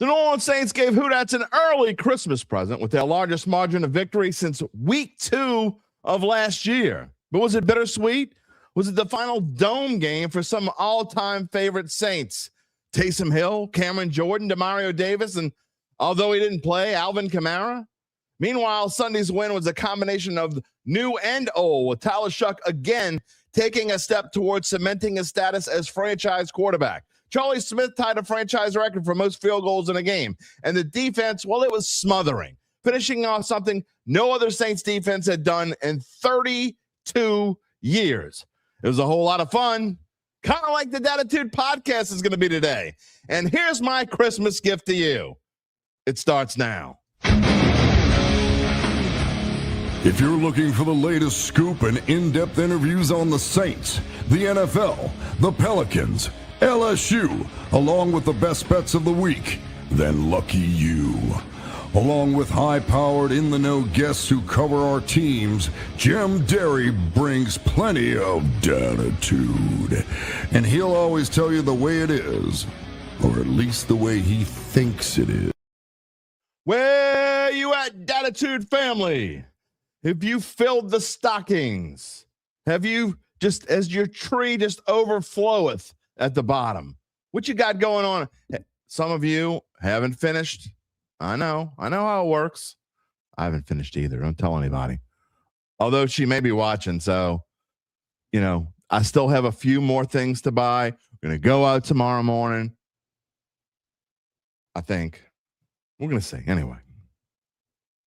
The New Orleans Saints gave Houdats an early Christmas present with their largest margin of victory since week 2 of last year. But was it bittersweet? Was it the final dome game for some all-time favorite Saints? Taysom Hill, Cameron Jordan, Demario Davis, and although he didn't play, Alvin Kamara? Meanwhile, Sunday's win was a combination of new and old, with Shough again taking a step towards cementing his status as franchise quarterback. Charlie Smith tied a franchise record for most field goals in a game. And the defense, well, it was smothering, finishing off something no other Saints defense had done in 32 years. It was a whole lot of fun, kind of like the Dattitude podcast is going to be today. And here's my Christmas gift to you. It starts now. If you're looking for the latest scoop and in-depth interviews on the Saints, the NFL, the Pelicans, LSU, along with the best bets of the week, then lucky you. Along with high-powered, in-the-know guests who cover our teams, Jim Derry brings plenty of Dattitude. And he'll always tell you the way it is, or at least the way he thinks it is. Where you at, Dattitude family? Have you filled the stockings? Have you just, as your tree just overfloweth at the bottom? What you got going on? Some of you haven't finished. I know how it works. I haven't finished either. Don't tell anybody. Although she may be watching, so, I still have a few more things to buy. We're going to go out tomorrow morning. I think. We're going to see. Anyway.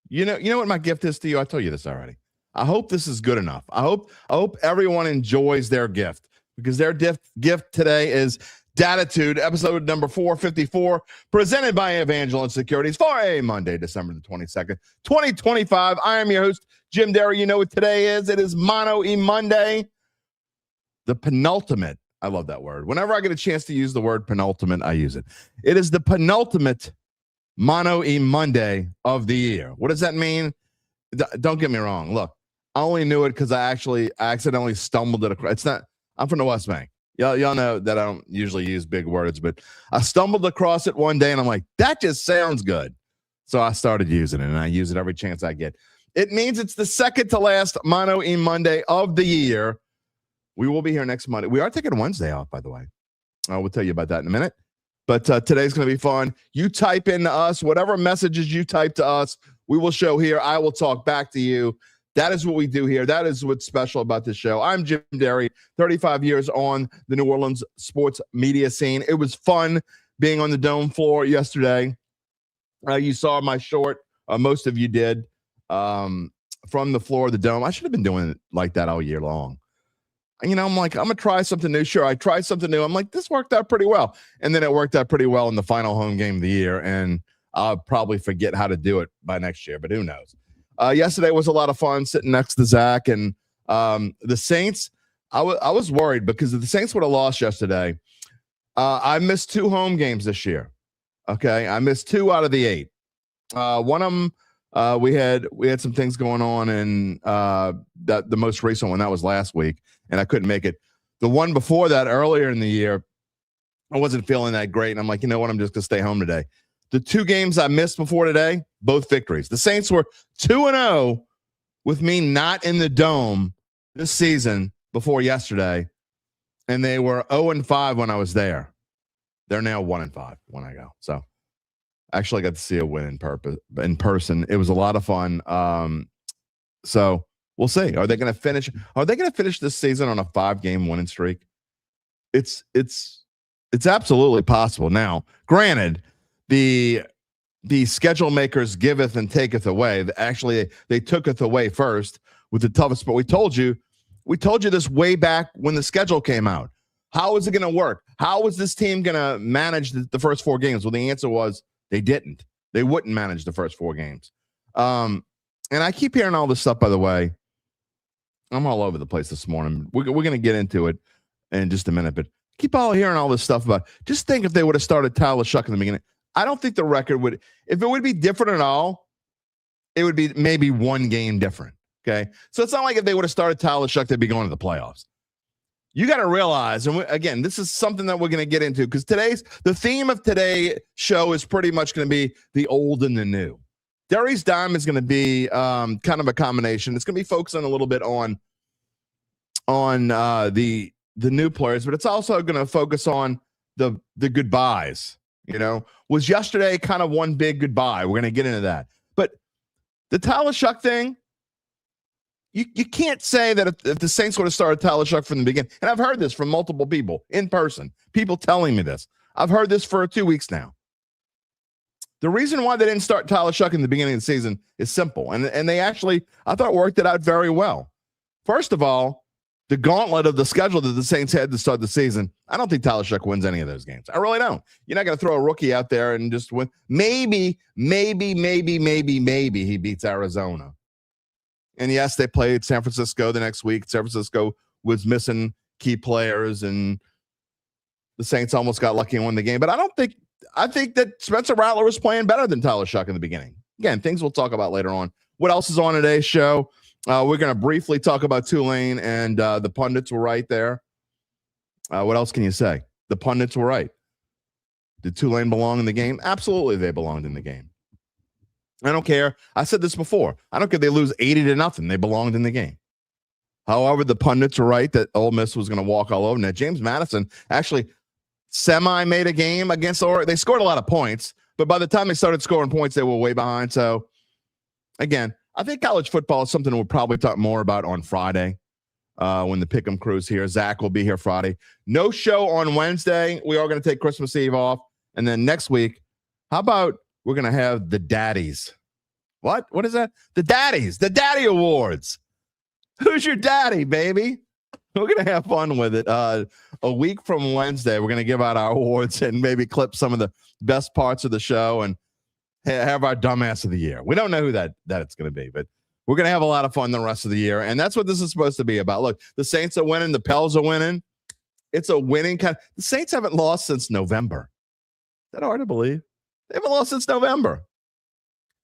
You know what my gift is to you? I told you this already. I hope this is good enough. I hope everyone enjoys their gift, because their gift today is Dattitude, episode number 454, presented by Evangeline Securities for a Monday, December the 22nd, 2025. I am your host, Jim Derry. You know what today is? It is Mano E Monday, the penultimate. I love that word. Whenever I get a chance to use the word penultimate, I use it. It is the penultimate Mano E Monday of the year. What does that mean? Don't get me wrong. Look, I only knew it because I accidentally stumbled it across. It's not. I'm from the West Bank. Y'all know that I don't usually use big words, but I stumbled across it one day and I'm like, that just sounds good. So I started using it, and I use it every chance I get. It means it's the second to last Mano E Monday of the year. We will be here next Monday. We are taking Wednesday off, by the way. I will tell you about that in a minute. But today's going to be fun. You type in to us, whatever messages you type to us, we will show here. I will talk back to you. That is what we do here. That is what's special about this show. I'm Jim Derry, 35 years on the New Orleans sports media scene. It was fun being on the dome floor yesterday. You saw my short. Most of you did, from the floor of the dome. I should have been doing it like that all year long. I'm like, I'm going to try something new. Sure, I tried something new. I'm like, this worked out pretty well. And then it worked out pretty well in the final home game of the year. And I'll probably forget how to do it by next year, but who knows? Yesterday was a lot of fun sitting next to Zach. And the Saints, I was worried because if the Saints would have lost yesterday, I missed 2 home games this year. Okay, I missed 2 out of the 8. One of them, we had some things going on, and the most recent one, that was last week, and I couldn't make it. The one before that, earlier in the year, I wasn't feeling that great, and I'm like, you know what, I'm just going to stay home today. The 2 games I missed before today, both victories. The Saints were 2-0 with me not in the dome this season before yesterday, and they were 0-5 when I was there. They're now 1-5 when I go. So actually, I got to see a win in person. It was a lot of fun. So we'll see. Are they going to finish? Are they going to finish this season on a 5-game winning streak? It's absolutely possible. Now, granted, the schedule makers giveth and taketh away. Actually, they tooketh away first with the toughest. But we told you this way back when the schedule came out. How is it going to work? How was this team going to manage the first 4 games? Well, the answer was they didn't. They wouldn't manage the first 4 games. And I keep hearing all this stuff, by the way. I'm all over the place this morning. We're going to get into it in just a minute, but keep all hearing all this stuff about, just think if they would have started Shough in the beginning. I don't think the record would, if it would be different at all, it would be maybe 1 game different. Okay. So it's not like if they would have started Shough, they'd be going to the playoffs. You got to realize, and again, this is something that we're going to get into because the theme of today's show is pretty much going to be the old and the new. Derry's Dime is going to be kind of a combination. It's going to be focusing a little bit on the new players, but it's also going to focus on the goodbyes. Was yesterday kind of one big goodbye? We're going to get into that. But the Tyler Shough thing, you can't say that if the Saints would have started Tyler Shough from the beginning, and I've heard this from multiple people in person, people telling me this. I've heard this for 2 weeks now. The reason why they didn't start Tyler Shough in the beginning of the season is simple, and they actually, I thought, worked it out very well. First of all, the gauntlet of the schedule that the Saints had to start the season, I don't think Tyler Shough wins any of those games. I really don't. You're not going to throw a rookie out there and just win. Maybe he beats Arizona. And yes, they played San Francisco the next week. San Francisco was missing key players, and the Saints almost got lucky and won the game. But I think that Spencer Rattler was playing better than Tyler Shough in the beginning. Again, things we'll talk about later on. What else is on today's show? We're going to briefly talk about Tulane, and the pundits were right there. What else can you say? The pundits were right. Did Tulane belong in the game? Absolutely, they belonged in the game. I don't care. I said this before. I don't care if they lose 80-0. They belonged in the game. However, the pundits were right that Ole Miss was going to walk all over. Now, James Madison actually made a game against Oregon. They scored a lot of points, but by the time they started scoring points, they were way behind. So, again, I think college football is something we'll probably talk more about on Friday when the Pick'em crew's here. Zach will be here Friday. No show on Wednesday. We are going to take Christmas Eve off. And then next week, how about we're going to have the Daddies? What? What is that? The Daddies. The Daddy Awards. Who's your daddy, baby? We're going to have fun with it. A week from Wednesday, we're going to give out our awards and maybe clip some of the best parts of the show and have our dumbass of the year. We don't know who that it's going to be, but we're going to have a lot of fun the rest of the year. And that's what this is supposed to be about. Look, the Saints are winning. The Pels are winning. It's a winning kind. The Saints haven't lost since November. Is that hard to believe? They haven't lost since November.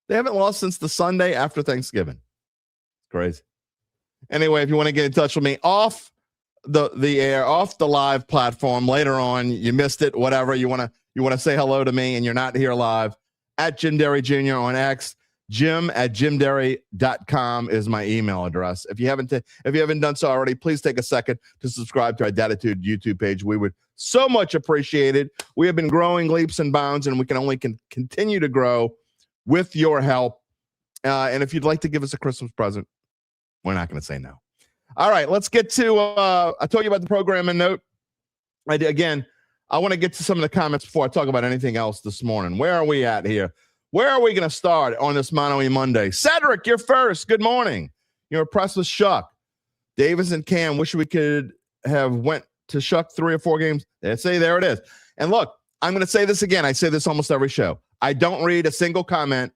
They haven't lost since the Sunday after Thanksgiving. Crazy. Anyway, if you want to get in touch with me off the air, off the live platform later on, you missed it, whatever, you want to say hello to me and you're not here live, at Jim Derry Jr. on X, jim@jimderry.com is my email address. If you haven't done so already, please take a second to subscribe to our Dattitude YouTube page. We would so much appreciate it. We have been growing leaps and bounds, and we can only continue to grow with your help. And if you'd like to give us a Christmas present, we're not going to say no. All right, let's get to I told you about the programming note. I want to get to some of the comments before I talk about anything else this morning. Where are we at here? Where are we going to start on this Mano E Monday? Cedric, you're first. Good morning. You're impressed with Shough. Davis and Cam, wish we could have went to Shough 3 or 4 games. Let's say there it is. And look, I'm going to say this again. I say this almost every show. I don't read a single comment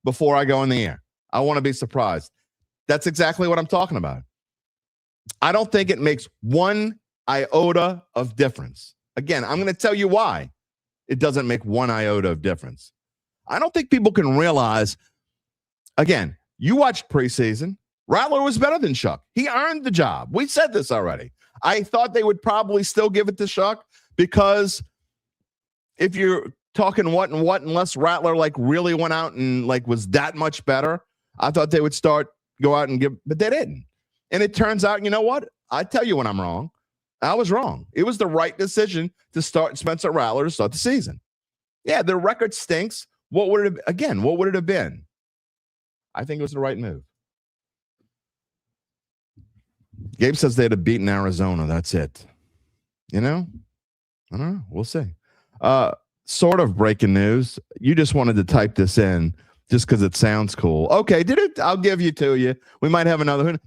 before I go in the air. I want to be surprised. That's exactly what I'm talking about. I don't think it makes one iota of difference. Again, I'm going to tell you why it doesn't make one iota of difference. I don't think people can realize, again, you watched preseason. Rattler was better than Shough. He earned the job. We said this already. I thought they would probably still give it to Shough because if you're talking what, unless Rattler really went out and was that much better, I thought they would go out and give, but they didn't. And it turns out, you know what? I tell you when I'm wrong. I was wrong. It was the right decision to start Spencer Rattler to start the season. Yeah, the record stinks. What would it have been? I think it was the right move. Gabe says they'd have beaten Arizona. That's it. I don't know. We'll see. Sort of breaking news. You just wanted to type this in just because it sounds cool. Okay, did it? I'll give you to you. We might have another one.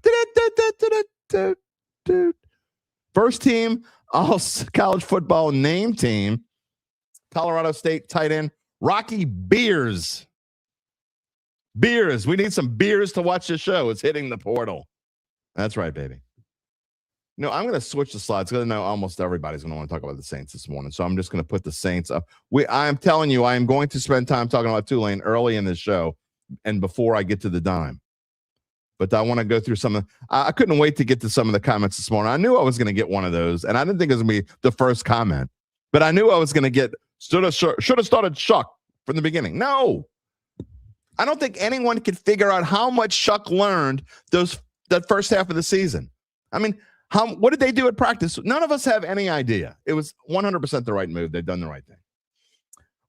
First team all college football name team. Colorado State tight end Rocky Beers. Beers. We need some beers to watch the show. It's hitting the portal. That's right, baby. I'm going to switch the slides because I know almost everybody's going to want to talk about the Saints this morning. So I'm just going to put the Saints up. I am telling you, I am going to spend time talking about Tulane early in this show and before I get to the dime. But I want to go through some of I couldn't wait to get to some of the comments this morning. I knew I was going to get one of those, and I didn't think it was going to be the first comment. But I knew I was going to get should have started Shough from the beginning. No. I don't think anyone could figure out how much Shough learned that first half of the season. I mean, what did they do at practice? None of us have any idea. It was 100% the right move. They've done the right thing.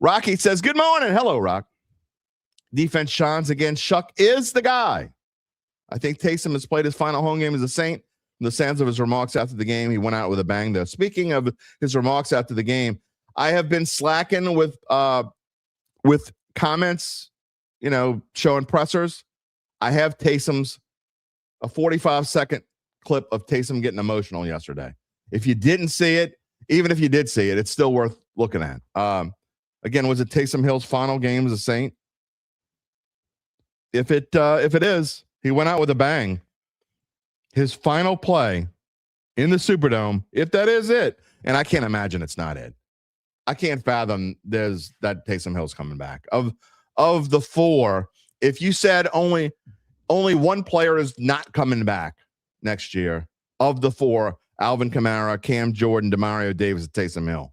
Rocky says, good morning. Hello, Rock. Defense shines again. Shough is the guy. I think Taysom has played his final home game as a Saint. In the sense of his remarks after the game, he went out with a bang there. Speaking of his remarks after the game, I have been slacking with comments, showing pressers. I have Taysom's a 45-second clip of Taysom getting emotional yesterday. If you didn't see it, even if you did see it, it's still worth looking at. Again, was it Taysom Hill's final game as a Saint? If it is, he went out with a bang. His final play in the Superdome, if that is it, and I can't imagine it's not it. I can't fathom that Taysom Hill's coming back. Of the four, if you said only one player is not coming back next year, of the four, Alvin Kamara, Cam Jordan, Demario Davis, and Taysom Hill.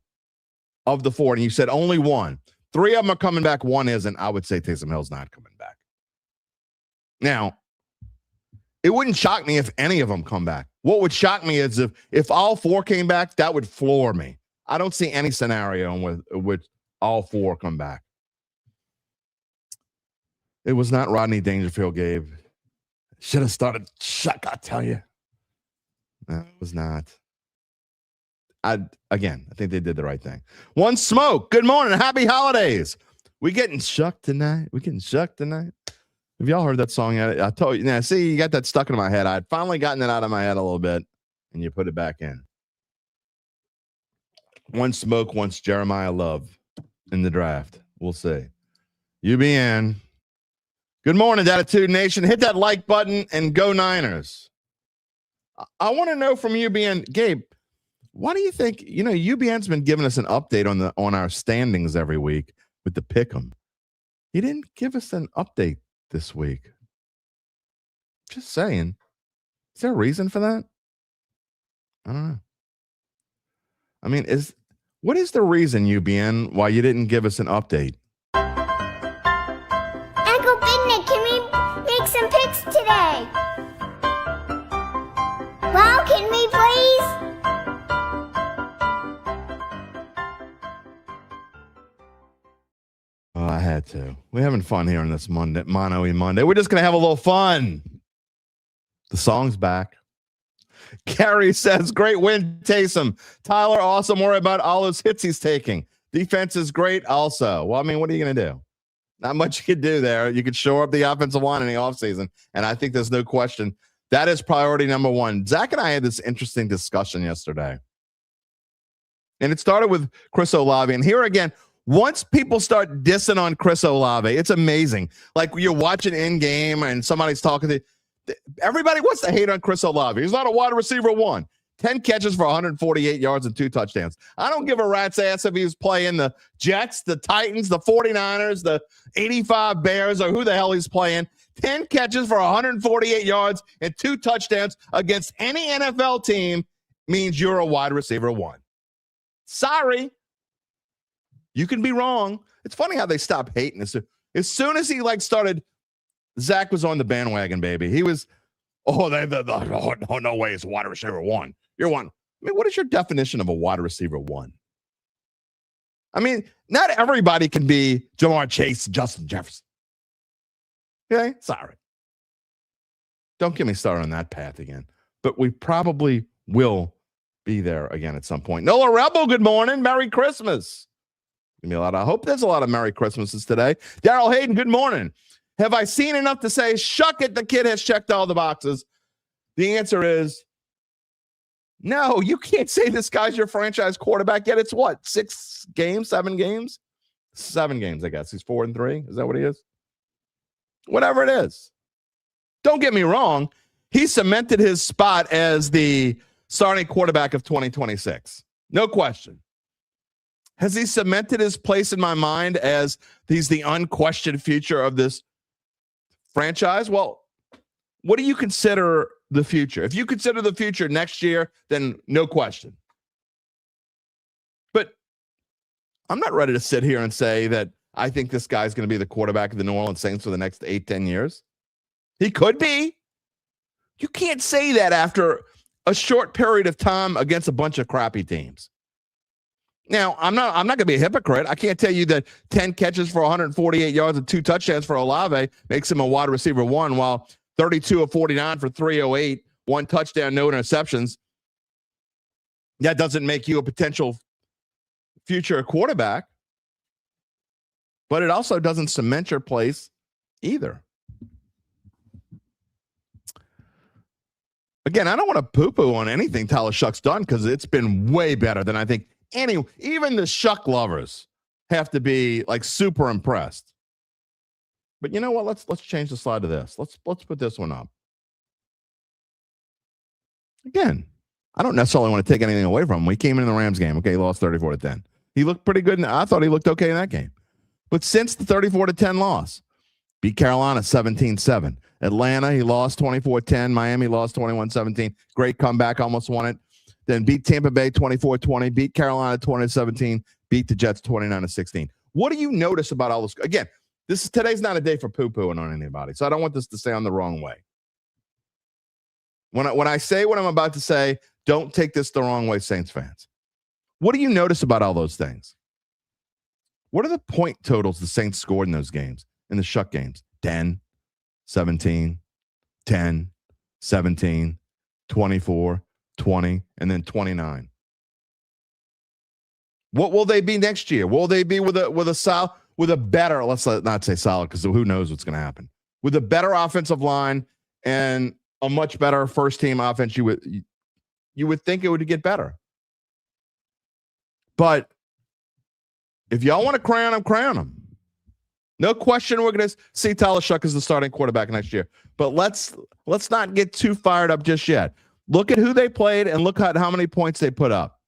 Of the four, and you said only one. Three of them are coming back, one isn't. I would say Taysom Hill's not coming back. Now, it wouldn't shock me if any of them come back. What would shock me is if all four came back, that would floor me. I don't see any scenario in which all four come back. It was not Rodney Dangerfield, Gabe. Should have started Shough, I tell you. No, it was not. I think they did the right thing. One Smoke, good morning. Happy holidays. We getting Shough tonight. Have y'all heard that song yet? I told you. Now, see, you got that stuck in my head. I'd finally gotten it out of my head a little bit, and you put it back in. One Smoke, once Jeremiah Love in the draft. We'll see. UBN. Good morning, Dattitude Nation. Hit that like button and go Niners. I want to know from UBN, Gabe, why do you think, UBN's been giving us an update on our standings every week with the Pick'em. He didn't give us an update this week. Just saying. Is there a reason for that? I don't know. I mean, what is the reason, UBN, why you didn't give us an update? Uncle Big Nick, can we make some picks today? Well, can we please? Oh, I had to. We're having fun here on this Monday, Mano E Monday. We're just going to have a little fun. The song's back. Gary says, great win, Taysom. Tyler, awesome. Worry about all those hits he's taking. Defense is great also. Well, I mean, what are you going to do? Not much you could do there. You could shore up the offensive line in the offseason, and I think there's no question. That is priority number one. Zach and I had this interesting discussion yesterday, and it started with Chris Olave. And here again, once people start dissing on Chris Olave, it's amazing. Like you're watching in game and somebody's talking to everybody wants to hate on Chris Olave. He's not a wide receiver one. 10 catches for 148 yards and 2 touchdowns. I don't give a rat's ass if he was playing the Jets, the Titans, the 49ers, the 85 Bears, or who the hell he's playing. 10 catches for 148 yards and 2 touchdowns against any NFL team means you're a wide receiver one. Sorry. You can be wrong. It's funny how they stop hating us. As soon as he started, Zach was on the bandwagon, baby. He was, no way, it's a wide receiver one. You're one. I mean, what is your definition of a wide receiver one? I mean, not everybody can be Jamar Chase, Justin Jefferson. Okay? Sorry. Don't get me started on that path again. But we probably will be there again at some point. Nola Rebel, good morning. Merry Christmas. Give me a lot. I hope there's a lot of Merry Christmases today. Daryl Hayden, good morning. Have I seen enough to say, shuck it, the kid has checked all the boxes? The answer is no. You can't say this guy's your franchise quarterback yet. It's what, 6 games, 7 games? 7 games, I guess. He's 4-3. Is that what he is? Whatever it is. Don't get me wrong. He cemented his spot as the starting quarterback of 2026. No question. Has he cemented his place in my mind as he's the unquestioned future of this franchise? Well, what do you consider the future? If you consider the future next year, then no question. But I'm not ready to sit here and say that I think this guy's going to be the quarterback of the New Orleans Saints for the next 8-10 years. He could be. You can't say that after a short period of time against a bunch of crappy teams. Now, I'm not going to be a hypocrite. I can't tell you that 10 catches for 148 yards and 2 touchdowns for Olave makes him a wide receiver 1, while 32 of 49 for 308, 1 touchdown, no interceptions. That doesn't make you a potential future quarterback, but it also doesn't cement your place either. Again, I don't want to poo-poo on anything Tyler Shough's done because it's been way better than I think even the Shough lovers have to be like super impressed. But you know what? Let's change the slide to this. Let's put this one up. Again, I don't necessarily want to take anything away from him. He came in the Rams game. Okay, he lost 34-10. He looked pretty good. I thought he looked okay in that game. But since the 34-10 loss, beat Carolina 17-7. Atlanta, he lost 24-10. Miami lost 21-17. Great comeback, almost won it. Then beat Tampa Bay 24-20. Beat Carolina 20-17. Beat the Jets 29-16. What do you notice about all this? Again, today's not a day for poo-pooing on anybody, so I don't want this to sound the wrong way. When I say what I'm about to say, don't take this the wrong way, Saints fans. What do you notice about all those things? What are the point totals the Saints scored in those games, in the Shough games? 10, 17, 10, 17, 24, 20, and then 29. What will they be next year? Will they be with a better, let's not say solid because who knows what's going to happen, with a better offensive line and a much better first team offense? You would think it would get better. But if y'all want to crown him. No question we're going to see Tyler Shough as the starting quarterback next year. But let's not get too fired up just yet. Look at who they played and look at how many points they put up.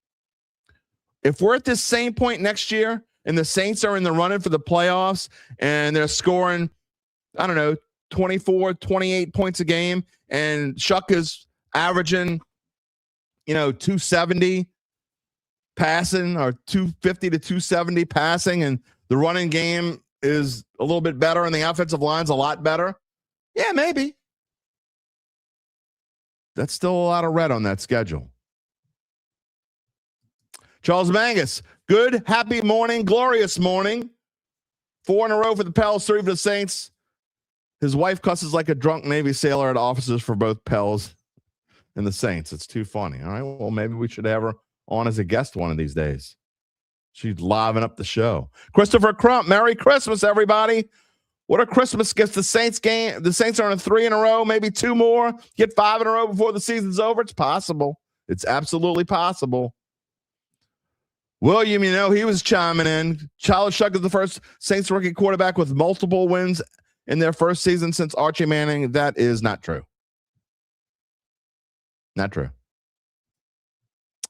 If we're at this same point next year and the Saints are in the running for the playoffs and they're scoring, 24, 28 points a game, and Shough is averaging, 270 passing or 250 to 270 passing, and the running game is a little bit better and the offensive line's a lot better. Yeah, maybe. That's still a lot of red on that schedule. Charles Mangus, good, happy morning, glorious morning. 4 in a row for the Pels, 3 for the Saints. His wife cusses like a drunk Navy sailor at offices for both Pels and the Saints. It's too funny. All right, well, maybe we should have her on as a guest one of these days. She's livening up the show. Christopher Crump, Merry Christmas, everybody. What are Christmas gifts? The Saints are on 3 in a row, maybe 2 more. Get 5 in a row before the season's over. It's possible. It's absolutely possible. William, he was chiming in. Tyler Shough is the first Saints rookie quarterback with multiple wins in their first season since Archie Manning. That is not true. Not true.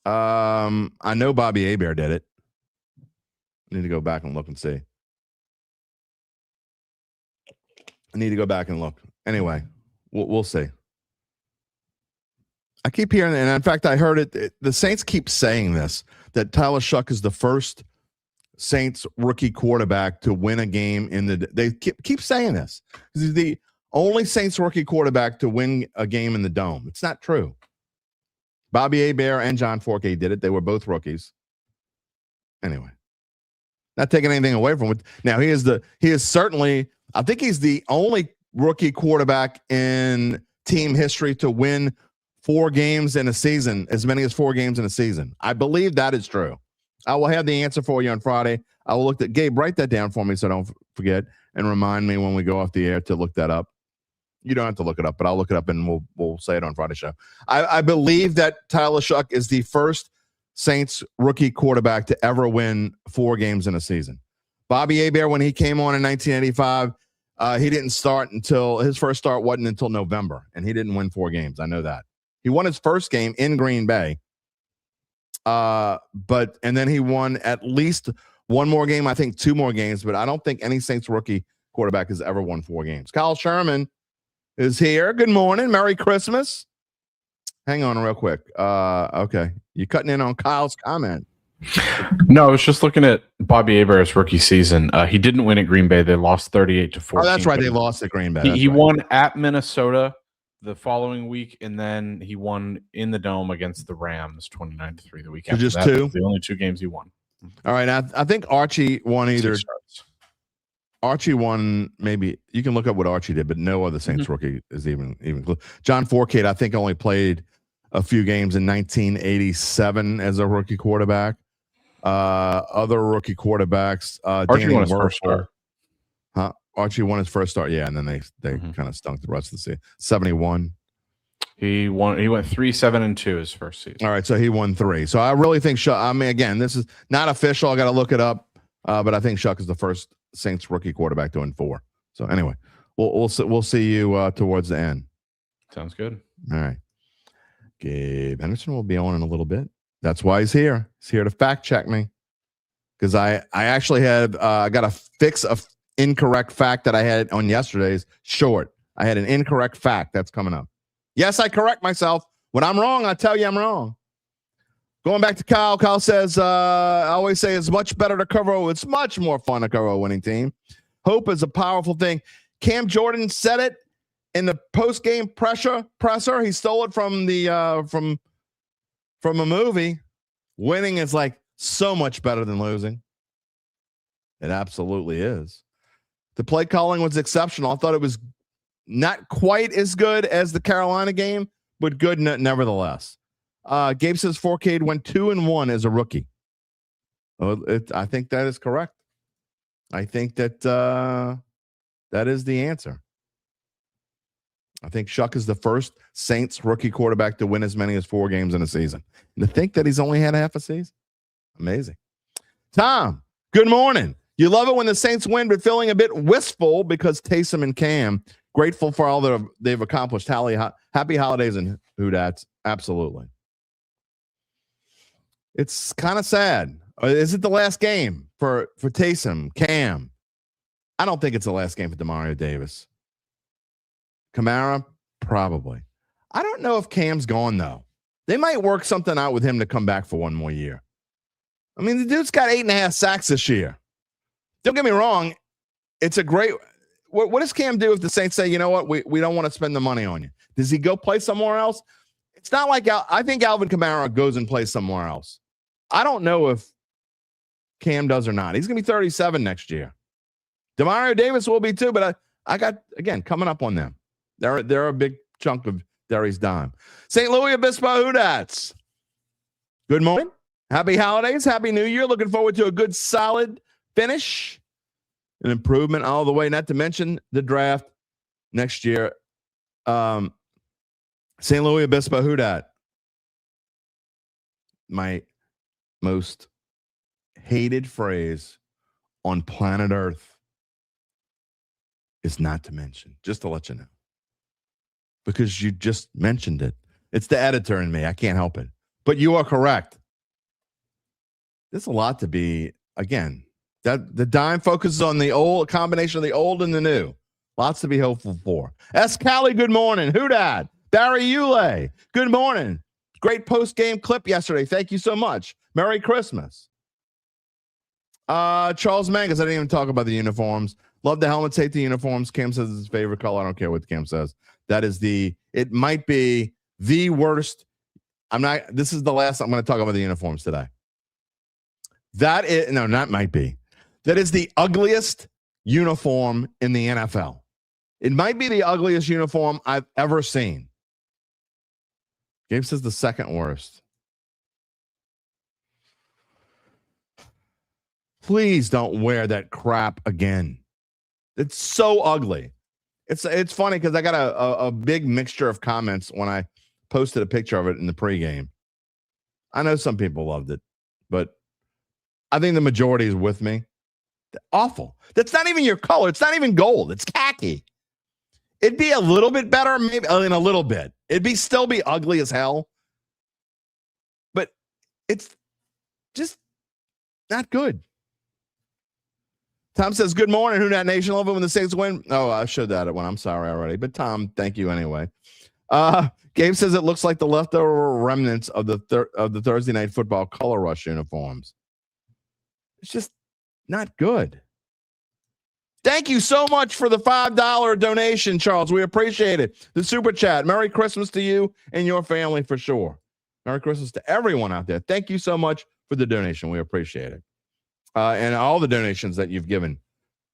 I know Bobby Hebert did it. I need to go back and look and see. I need to go back and look. Anyway, we'll see. I keep hearing, and in fact, I heard it. The Saints keep saying this, that Tyler Shough is the first Saints rookie quarterback to win a game they keep saying this. He's the only Saints rookie quarterback to win a game in the Dome. It's not true. Bobby Hebert and John Forkey did it. They were both rookies. Anyway, not taking anything away from it. Now he is certainly, I think he's the only rookie quarterback in team history to win 4 games in a season, as many as 4 games in a season. I believe that is true. I will have the answer for you on Friday. I will look at Gabe. Write that down for me so I don't forget, and remind me when we go off the air to look that up. You don't have to look it up, but I'll look it up and we'll say it on Friday's show. I believe that Tyler Shough is the first Saints rookie quarterback to ever win 4 games in a season. Bobby Hebert, when he came on in 1985, he didn't start until his first start wasn't until November, and he didn't win 4 games. I know that. He won his first game in Green Bay, and then he won at least 1 more game, I think 2 more games, but I don't think any Saints rookie quarterback has ever won 4 games. Kyle Sherman is here. Good morning. Merry Christmas. Hang on real quick. Okay. You cutting in on Kyle's comment. No, I was just looking at Bobby Abear's rookie season. He didn't win at Green Bay. They lost 38-14. Oh, that's right. They lost at Green Bay. He won at Minnesota the following week, and then he won in the Dome against the Rams 29-3 the week So after just that. two? The only 2 games he won. All right. I think Archie won either. Archie won, maybe you can look up what Archie did, but no other Saints rookie is even close. John Forcade, I think, only played a few games in 1987 as a rookie quarterback. Other rookie quarterbacks, Archie Danny won his Werfel. first start. Huh? Archie won his first start, yeah, and then they kind of stunk the rest of the season. 71. He went 3-7-2 his first season. All right, so he won 3. So I really think Shough. I mean, again, this is not official. I got to look it up, but I think Shough is the first Saints rookie quarterback to win 4. So anyway, we'll see you towards the end. Sounds good. All right, Gabe Henderson will be on in a little bit. That's why he's here. He's here to fact check me because I actually had I got to fix a incorrect fact that I had on yesterday's short. I had an incorrect fact that's coming up. Yes, I correct myself. When I'm wrong, I tell you I'm wrong. Going back to Kyle. Kyle says, I always say it's much better to cover. It's much more fun to cover a winning team. Hope is a powerful thing. Cam Jordan said it in the post-game presser. He stole it from the from a movie. Winning is like so much better than losing. It absolutely is. The play calling was exceptional. I thought it was not quite as good as the Carolina game, but good nevertheless. Gabe says Forcade went 2-1 as a rookie. I think that is correct. I think that that is the answer. I think Shough is the first Saints rookie quarterback to win as many as 4 games in a season. And to think that he's only had half a season, amazing. Tom, good morning. You love it when the Saints win, but feeling a bit wistful because Taysom and Cam. Grateful for all that they've accomplished. Happy holidays and who that's absolutely. It's kind of sad. Is it the last game for Taysom, Cam? I don't think it's the last game for Demario Davis. Kamara, probably. I don't know if Cam's gone, though. They might work something out with him to come back for one more year. I mean, the dude's got 8.5 sacks this year. Don't get me wrong. It's a great... What does Cam do if the Saints say, you know what, we don't want to spend the money on you? Does he go play somewhere else? It's not like I think Alvin Kamara goes and plays somewhere else. I don't know if Cam does or not. He's going to be 37 next year. Demario Davis will be too, but I got, again, coming up on them. They're a big chunk of Derry's dime. St. Louis Obispo, who that's? Good morning. Happy holidays. Happy New Year. Looking forward to a good, solid finish. An improvement all the way, not to mention the draft next year. St. Louis Obispo, who dat? My most hated phrase on planet Earth is not to mention, just to let you know. Because you just mentioned it. It's the editor in me. I can't help it. But you are correct. There's a lot to be, again, that the dime focuses on the old combination of the old and the new. Lots to be hopeful for. S. Callie, good morning. Who dat? Barry Ulay, good morning. Great post-game clip yesterday. Thank you so much. Merry Christmas. Charles Mangus, I didn't even talk about the uniforms. Love the helmets, hate the uniforms. Cam says it's his favorite color. I don't care what Cam says. That is it might be the worst. This is the last I'm going to talk about the uniforms today. That is the ugliest uniform in the NFL. It might be the ugliest uniform I've ever seen. Gabe says the second worst. Please don't wear that crap again. It's so ugly. It's funny because I got a big mixture of comments when I posted a picture of it in the pregame. I know some people loved it, but I think the majority is with me. Awful. That's not even your color. It's not even gold. It's khaki. It'd be a little bit better, maybe in a little bit. It'd still be ugly as hell. But it's just not good. Tom says, good morning, Who Dat Nation. Love it when the Saints win. Oh, I showed that one. I'm sorry already. But Tom, thank you anyway. Gabe says it looks like the leftover remnants of the Thursday Night Football color rush uniforms. It's just not good. Thank you so much for the $5 donation, Charles. We appreciate it. The super chat. Merry Christmas to you and your family for sure. Merry Christmas to everyone out there. Thank you so much for the donation. We appreciate it. And all the donations that you've given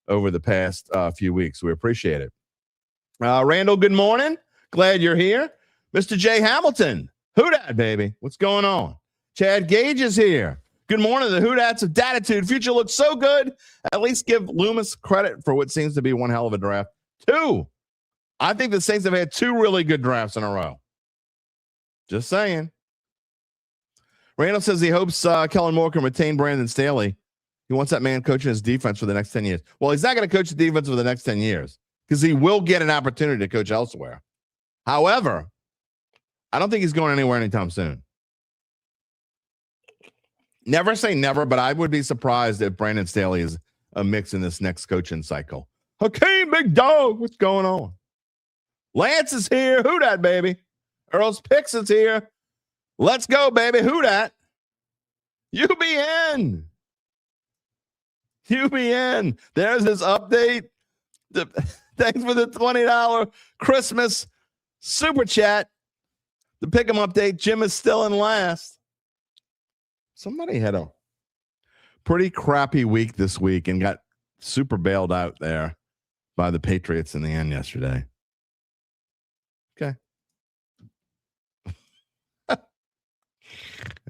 over the past few weeks. We appreciate it. Randall, good morning. Glad you're here. Mr. J. Hamilton. Who dat, baby? What's going on? Chad Gage is here. Good morning, the Who Dats of Dattitude. Future looks so good. At least give Loomis credit for what seems to be one hell of a draft. 2. I think the Saints have had 2 really good drafts in a row. Just saying. Randall says he hopes Kellen Moore can retain Brandon Staley. He wants that man coaching his defense for the next 10 years. Well, he's not going to coach the defense for the next 10 years because he will get an opportunity to coach elsewhere. However, I don't think he's going anywhere anytime soon. Never say never, but I would be surprised if Brandon Staley is a mix in this next coaching cycle. Okay, big dog, what's going on? Lance is here. Who dat, baby? Earl's Picks is here. Let's go, baby. Who dat? UBN. UBN. There's his update. Thanks for the $20 Christmas super chat. The Pick'em update. Jim is still in last. Somebody had a pretty crappy week this week and got super bailed out there by the Patriots in the end yesterday. Okay.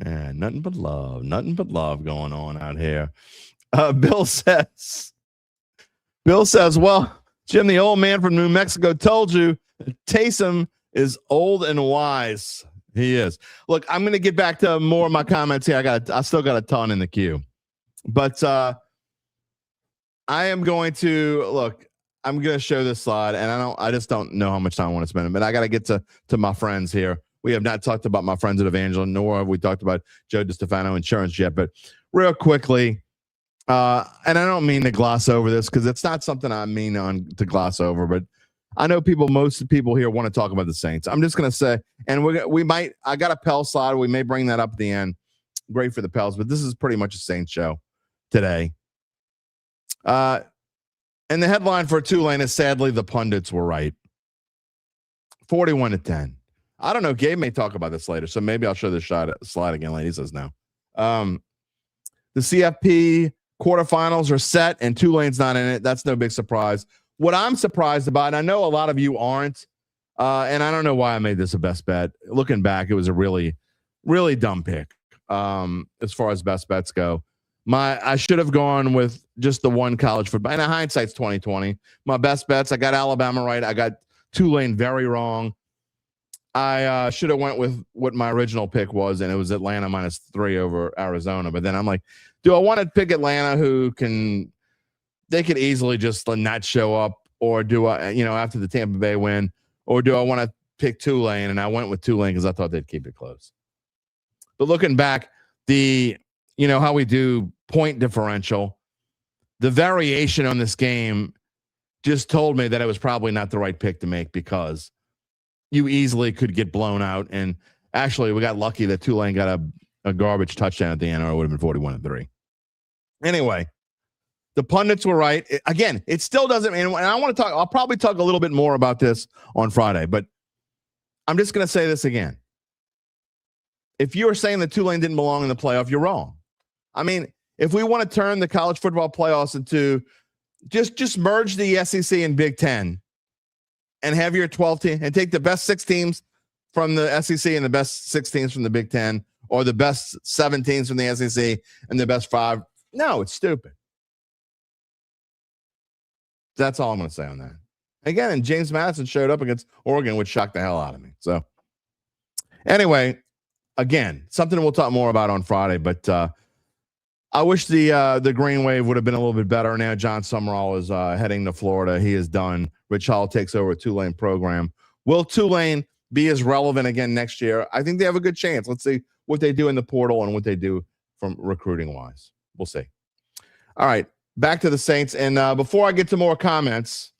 Yeah, nothing but love going on out here. Bill says, well, Jim, the old man from New Mexico told you Taysom is old and wise. He is. Look, I'm going to get back to more of my comments here. I still got a ton in the queue, but I am going to look. I'm going to show this slide, and I just don't know how much time I want to spend. But I got to get to my friends here. We have not talked about my friends at Evangeline, nor have we talked about Joe DeStefano Insurance yet. But real quickly, and I don't mean to gloss over this because it's not something I mean to gloss over, but I know most people here want to talk about the Saints. I'm just going to say, and I got a Pell slide. We may bring that up at the end. Great for the Pels, but this is pretty much a Saints show today. And the headline for Tulane is, sadly, the pundits were right. 41-10. I don't know. Gabe may talk about this later, so maybe I'll show this slide again later. He says no. The CFP quarterfinals are set, and Tulane's not in it. That's no big surprise. What I'm surprised about, and I know a lot of you aren't, and I don't know why I made this a best bet. Looking back, it was a really, really dumb pick as far as best bets go. I should have gone with just the one college football. And hindsight's 2020. My best bets, I got Alabama right. I got Tulane very wrong. I should have went with what my original pick was, and it was Atlanta -3 over Arizona. But then I'm like, do I want to pick Atlanta they could easily just not show up, or do I, after the Tampa Bay win, or do I want to pick Tulane? And I went with Tulane because I thought they'd keep it close. But looking back, how we do point differential, the variation on this game just told me that it was probably not the right pick to make because you easily could get blown out. And actually, we got lucky that Tulane got a garbage touchdown at the end, or it would have been 41-3. Anyway, the pundits were right. It still doesn't mean, and I want to talk, I'll probably talk a little bit more about this on Friday, but I'm just going to say this again. If you are saying that Tulane didn't belong in the playoff, you're wrong. I mean, if we want to turn the college football playoffs into just merge the SEC and Big Ten and have your 12 team and take the best 6 teams from the SEC and the best 6 teams from the Big Ten, or the best 7 teams from the SEC and the best 5. No, it's stupid. That's all I'm going to say on that. Again, and James Madison showed up against Oregon, which shocked the hell out of me. So anyway, again, something we'll talk more about on Friday, but I wish the Green Wave would have been a little bit better. Now John Summerall is heading to Florida. He is done. Rich Hall takes over a Tulane program. Will Tulane be as relevant again next year? I think they have a good chance. Let's see what they do in the portal and what they do from recruiting wise. We'll see. All right. back to the Saints. And before I get to more comments,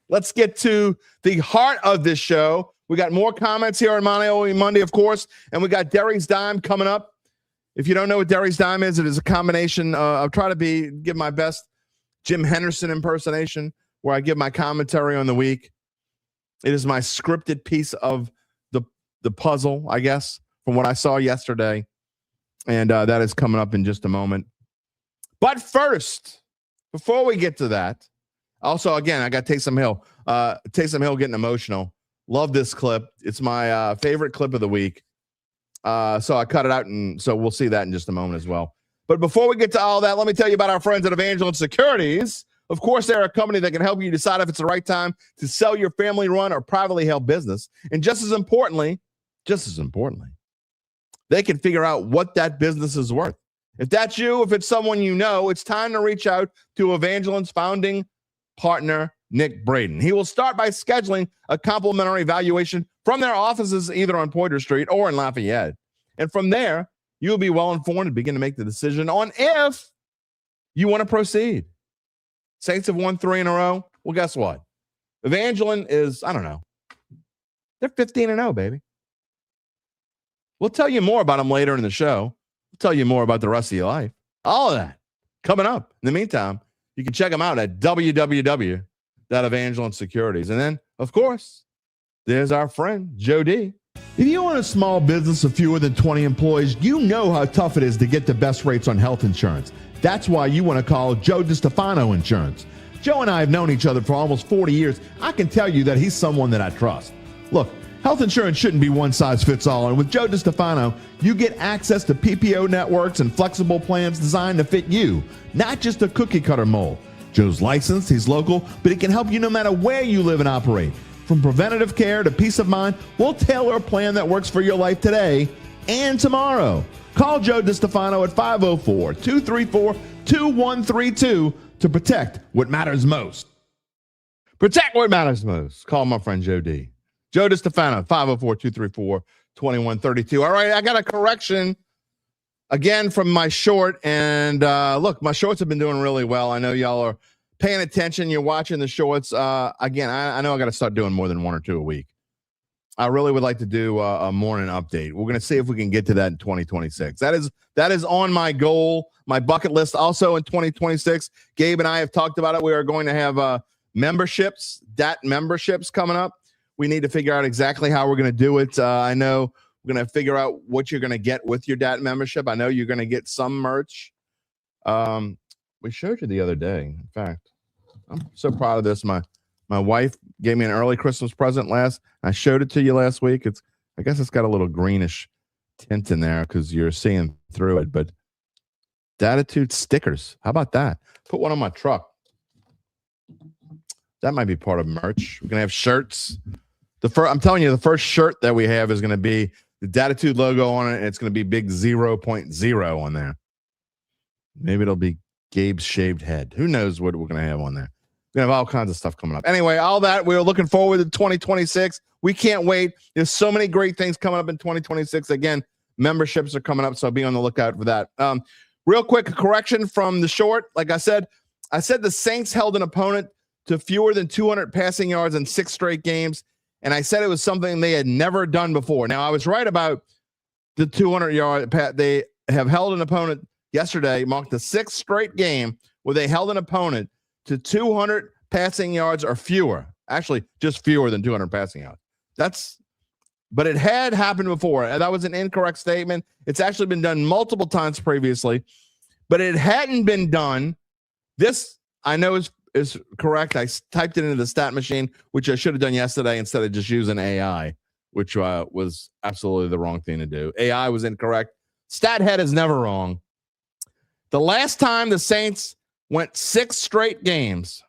let's get to the heart of this show. We got more comments here on Mano E Monday, of course, and we got Derry's Dime coming up. If you don't know what Derry's Dime is, it is a combination. I'll try to give my best Jim Henderson impersonation, where I give my commentary on the week. It is my scripted piece of the puzzle, I guess, from what I saw yesterday. And that is coming up in just a moment. But first, before we get to that, also, again, I got Taysom Hill. Taysom Hill getting emotional. Love this clip. It's my favorite clip of the week. So I cut it out, and so we'll see that in just a moment as well. But before we get to all that, let me tell you about our friends at Evangeline Securities. Of course, they're a company that can help you decide if it's the right time to sell your family-run or privately held business. And just as importantly, they can figure out what that business is worth. If that's you, if it's someone you know, it's time to reach out to Evangeline's founding partner, Nick Braden. He will start by scheduling a complimentary valuation from their offices either on Poydras Street or in Lafayette. And from there, you'll be well informed and begin to make the decision on if you want to proceed. Saints have won 3 in a row. Well, guess what? Evangeline is, I don't know. They're 15-0, baby. We'll tell you more about them later in the show. We'll tell you more about the rest of your life. All of that coming up. In the meantime, you can check them out at www.Evangeline Securities. And then, of course, there's our friend, Joe D. If you own a small business of fewer than 20 employees, you know how tough it is to get the best rates on health insurance. That's why you want to call Joe DiStefano Insurance. Joe and I have known each other for almost 40 years. I can tell you that he's someone that I trust. Look, health insurance shouldn't be one size fits all. And with Joe DiStefano, you get access to PPO networks and flexible plans designed to fit you, not just a cookie cutter mold. Joe's licensed, he's local, but he can help you no matter where you live and operate. From preventative care to peace of mind, we'll tailor a plan that works for your life today and tomorrow. Call Joe DiStefano at 504-234-2132 to protect what matters most. Protect what matters most. Call my friend Joe D. Joe DiStefano, 504-234-2132. All right, I got a correction again from my short. And look, my shorts have been doing really well. I know y'all are paying attention. You're watching the shorts. Again, I know I got to start doing more than 1 or 2 a week. I really would like to do a morning update. We're going to see if we can get to that in 2026. That is on my goal, my bucket list. Also in 2026, Gabe and I have talked about it. We are going to have memberships, DAT memberships coming up. We need to figure out exactly how we're going to do it. I know we're going to figure out what you're going to get with your DAT membership. I know you're going to get some merch. We showed you the other day. In fact, I'm so proud of this. My wife gave me an early Christmas present I showed it to you last week. I guess it's got a little greenish tint in there because you're seeing through it. But Dattitude stickers. How about that? Put one on my truck. That might be part of merch. We're gonna have shirts. I'm telling you, the first shirt that we have is gonna be the Dattitude logo on it, and it's gonna be big 0.0 on there. Maybe it'll be Gabe's shaved head. Who knows what we're gonna have on there? We have all kinds of stuff coming up. Anyway, all that, we're looking forward to 2026. We can't wait. There's so many great things coming up in 2026. Again, memberships are coming up, so be on the lookout for that. Real quick, a correction from the short. Like I said the Saints held an opponent to fewer than 200 passing yards in 6 straight games, and I said it was something they had never done before. Now, I was right about the 200-yard. They have held an opponent yesterday, marked the 6th straight game where they held an opponent to 200 passing yards or fewer. Actually, just fewer than 200 passing yards. But it had happened before. That was an incorrect statement. It's actually been done multiple times previously, but it hadn't been done. This, I know, is correct. I typed it into the stat machine, which I should have done yesterday instead of just using AI, which was absolutely the wrong thing to do. AI was incorrect. StatHead is never wrong. The last time the Saints went 6 straight games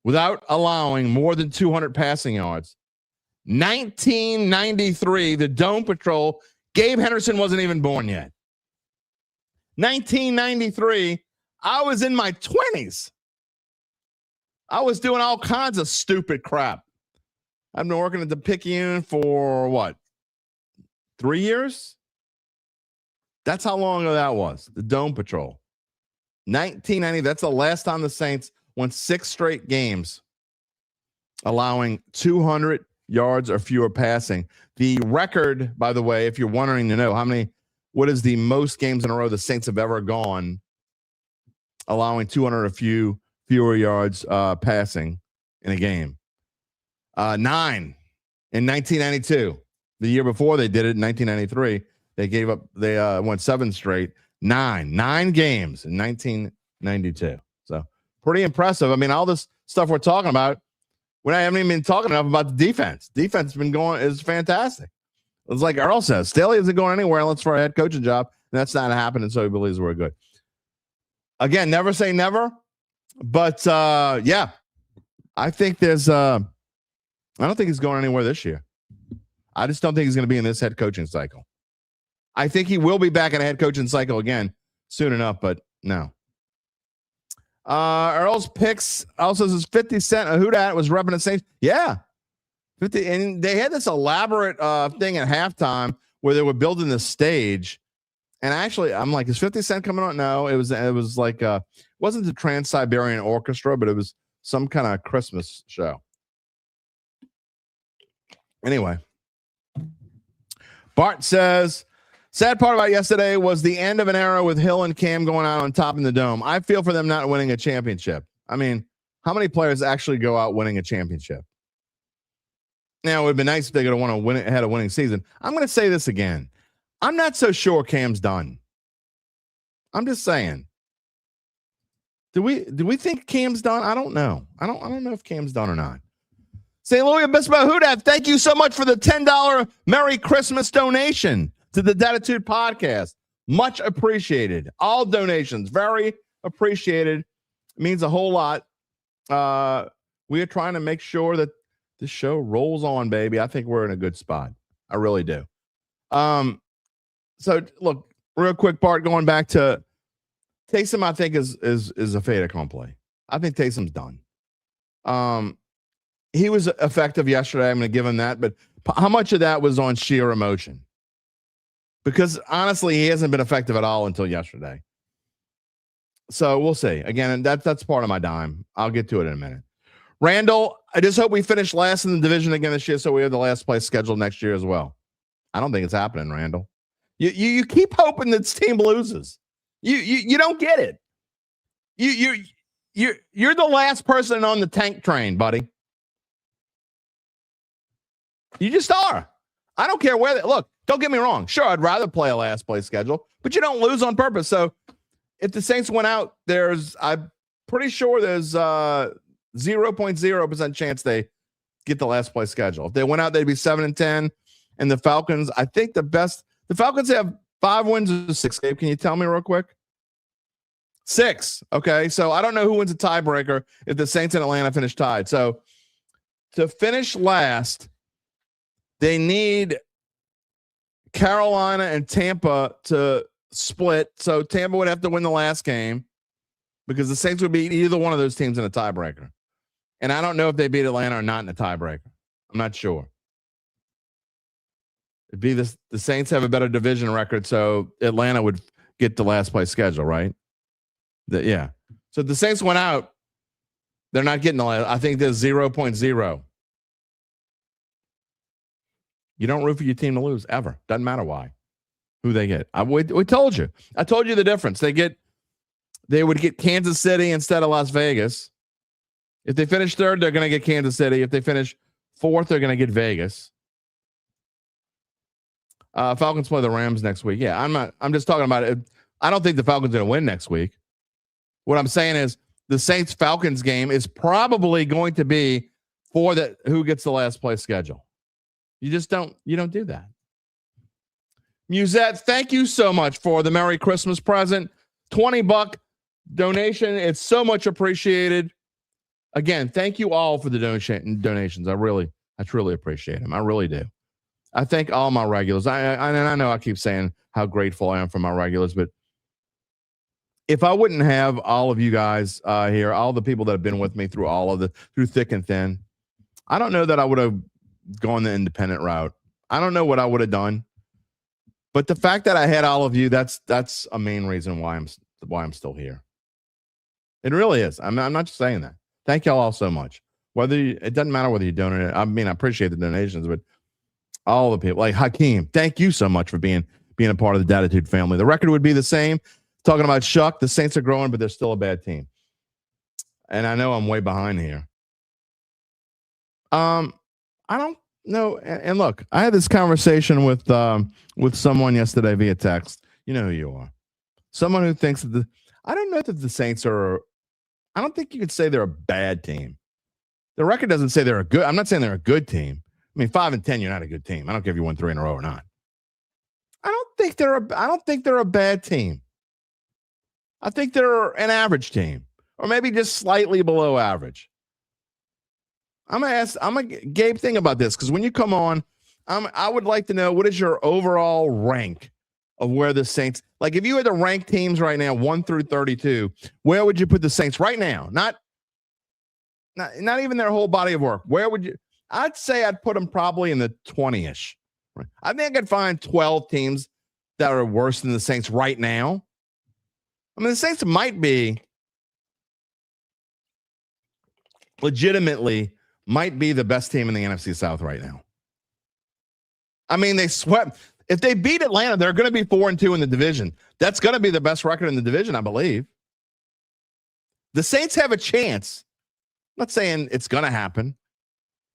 without allowing more than 200 passing yards. 1993, the Dome Patrol. Gabe Henderson wasn't even born yet. 1993, I was in my 20s. I was doing all kinds of stupid crap. I've been working at the Picayune for what? 3 years? That's how long ago that was. The Dome Patrol. 1990. That's the last time the Saints won 6 straight games, allowing 200 yards or fewer passing. The record, by the way, if you're wondering to know what is the most games in a row the Saints have ever gone, allowing 200 or fewer yards passing in a game. 9 in 1992. The year before they did it in 1993, they won 7 straight. 9 games in 1992. So pretty impressive. I mean, all this stuff we're talking about, we haven't even been talking enough about the defense. Defense is fantastic. It's like Earl says, Staley isn't going anywhere unless for a head coaching job, and that's not happening, so he believes we're good. Again, never say never, but yeah, I think I don't think he's going anywhere this year. I just don't think he's going to be in this head coaching cycle. I think he will be back in a head coaching cycle again soon enough, but no. Earl's picks also says 50 Cent. Who dat was repping the Saints? Yeah. 50, and they had this elaborate thing at halftime where they were building the stage. And actually, I'm like, is 50 Cent coming on? No, it was like it wasn't the Trans-Siberian Orchestra, but it was some kind of Christmas show. Anyway, Bart says, sad part about yesterday was the end of an era with Hill and Cam going out on top in the dome. I feel for them not winning a championship. I mean, how many players actually go out winning a championship? Now, it would have been nice if they could have had a winning season. I'm going to say this again. I'm not so sure Cam's done. I'm just saying. Do we think Cam's done? I don't know. I don't know if Cam's done or not. St. Louis Obispo Hudat, thank you so much for the $10 Merry Christmas donation to the Dattitude podcast. Much appreciated. All donations, very appreciated. It means a whole lot. We are trying to make sure that the show rolls on, baby. I think we're in a good spot. I really do. So look, real quick part going back to Taysom, I think is a fait accompli. I think Taysom's done. He was effective yesterday. I'm going to give him that, but how much of that was on sheer emotion? Because honestly, he hasn't been effective at all until yesterday. So we'll see. Again, that's part of my dime. I'll get to it in a minute. Randall, I just hope we finish last in the division again this year, so we have the last place scheduled next year as well. I don't think it's happening, Randall. You keep hoping that this team loses. You don't get it. You're the last person on the tank train, buddy. You just are. I don't care where look, don't get me wrong. Sure, I'd rather play a last place schedule, but you don't lose on purpose. So if the Saints went out, I'm pretty sure there's 0.0% chance they get the last place schedule. If they went out, they'd be 7-10. And the Falcons, I think the Falcons have 5 wins or 6. Gabe, can you tell me real quick? 6. Okay. So I don't know who wins a tiebreaker if the Saints and Atlanta finish tied. So to finish last, they need Carolina and Tampa to split. So Tampa would have to win the last game because the Saints would beat either one of those teams in a tiebreaker. And I don't know if they beat Atlanta or not in a tiebreaker. I'm not sure. It'd be the Saints have a better division record, so Atlanta would get the last place schedule, right? Yeah. So if the Saints went out, they're not getting the last. I think there's 0.0. You don't root for your team to lose ever. Doesn't matter why. Who they get. We told you. I told you the difference. They would get Kansas City instead of Las Vegas. If they finish 3rd, they're going to get Kansas City. If they finish 4th, they're going to get Vegas. Falcons play the Rams next week. Yeah, I'm just talking about it. I don't think the Falcons are going to win next week. What I'm saying is the Saints-Falcons game is probably going to be for who gets the last place schedule. You don't do that. Musette, thank you so much for the Merry Christmas present. $20 donation. It's so much appreciated. Again, thank you all for the donations. I truly appreciate them. I really do. I thank all my regulars. I know I keep saying how grateful I am for my regulars, but if I wouldn't have all of you guys here, all the people that have been with me through thick and thin, I don't know that I would have gone the independent route. I don't know what I would have done, but the fact that I had all of you, that's a main reason why I'm still here. It really is. I'm not just saying that. Thank y'all all so much. It doesn't matter whether you donate. I mean, I appreciate the donations, but all the people like Hakeem, thank you so much for being a part of the Dattitude family. The record would be the same. Talking about Shough, the Saints are growing, but they're still a bad team. And I know I'm way behind here. I don't know. And look, I had this conversation with someone yesterday via text. You know who you are. Someone who thinks that I don't know that the Saints are. I don't think you could say they're a bad team. The record doesn't say they're a good. I'm not saying they're a good team. I mean, 5-10, you're not a good team. I don't care if you won 3 in a row or not. I don't think they're a bad team. I think they're an average team, or maybe just slightly below average. I'm a Gabe thing about this, because when you come on, I would like to know, what is your overall rank of where the Saints, like if you had to rank teams right now, 1 through 32, where would you put the Saints right now? Not even their whole body of work. Where would you? I'd say I'd put them probably in the 20-ish. I think I could find 12 teams that are worse than the Saints right now. I mean, the Saints might be legitimately the best team in the NFC South right now. I mean, they swept. If they beat Atlanta, they're going to be 4-2 in the division. That's going to be the best record in the division, I believe. The Saints have a chance. I'm not saying it's going to happen,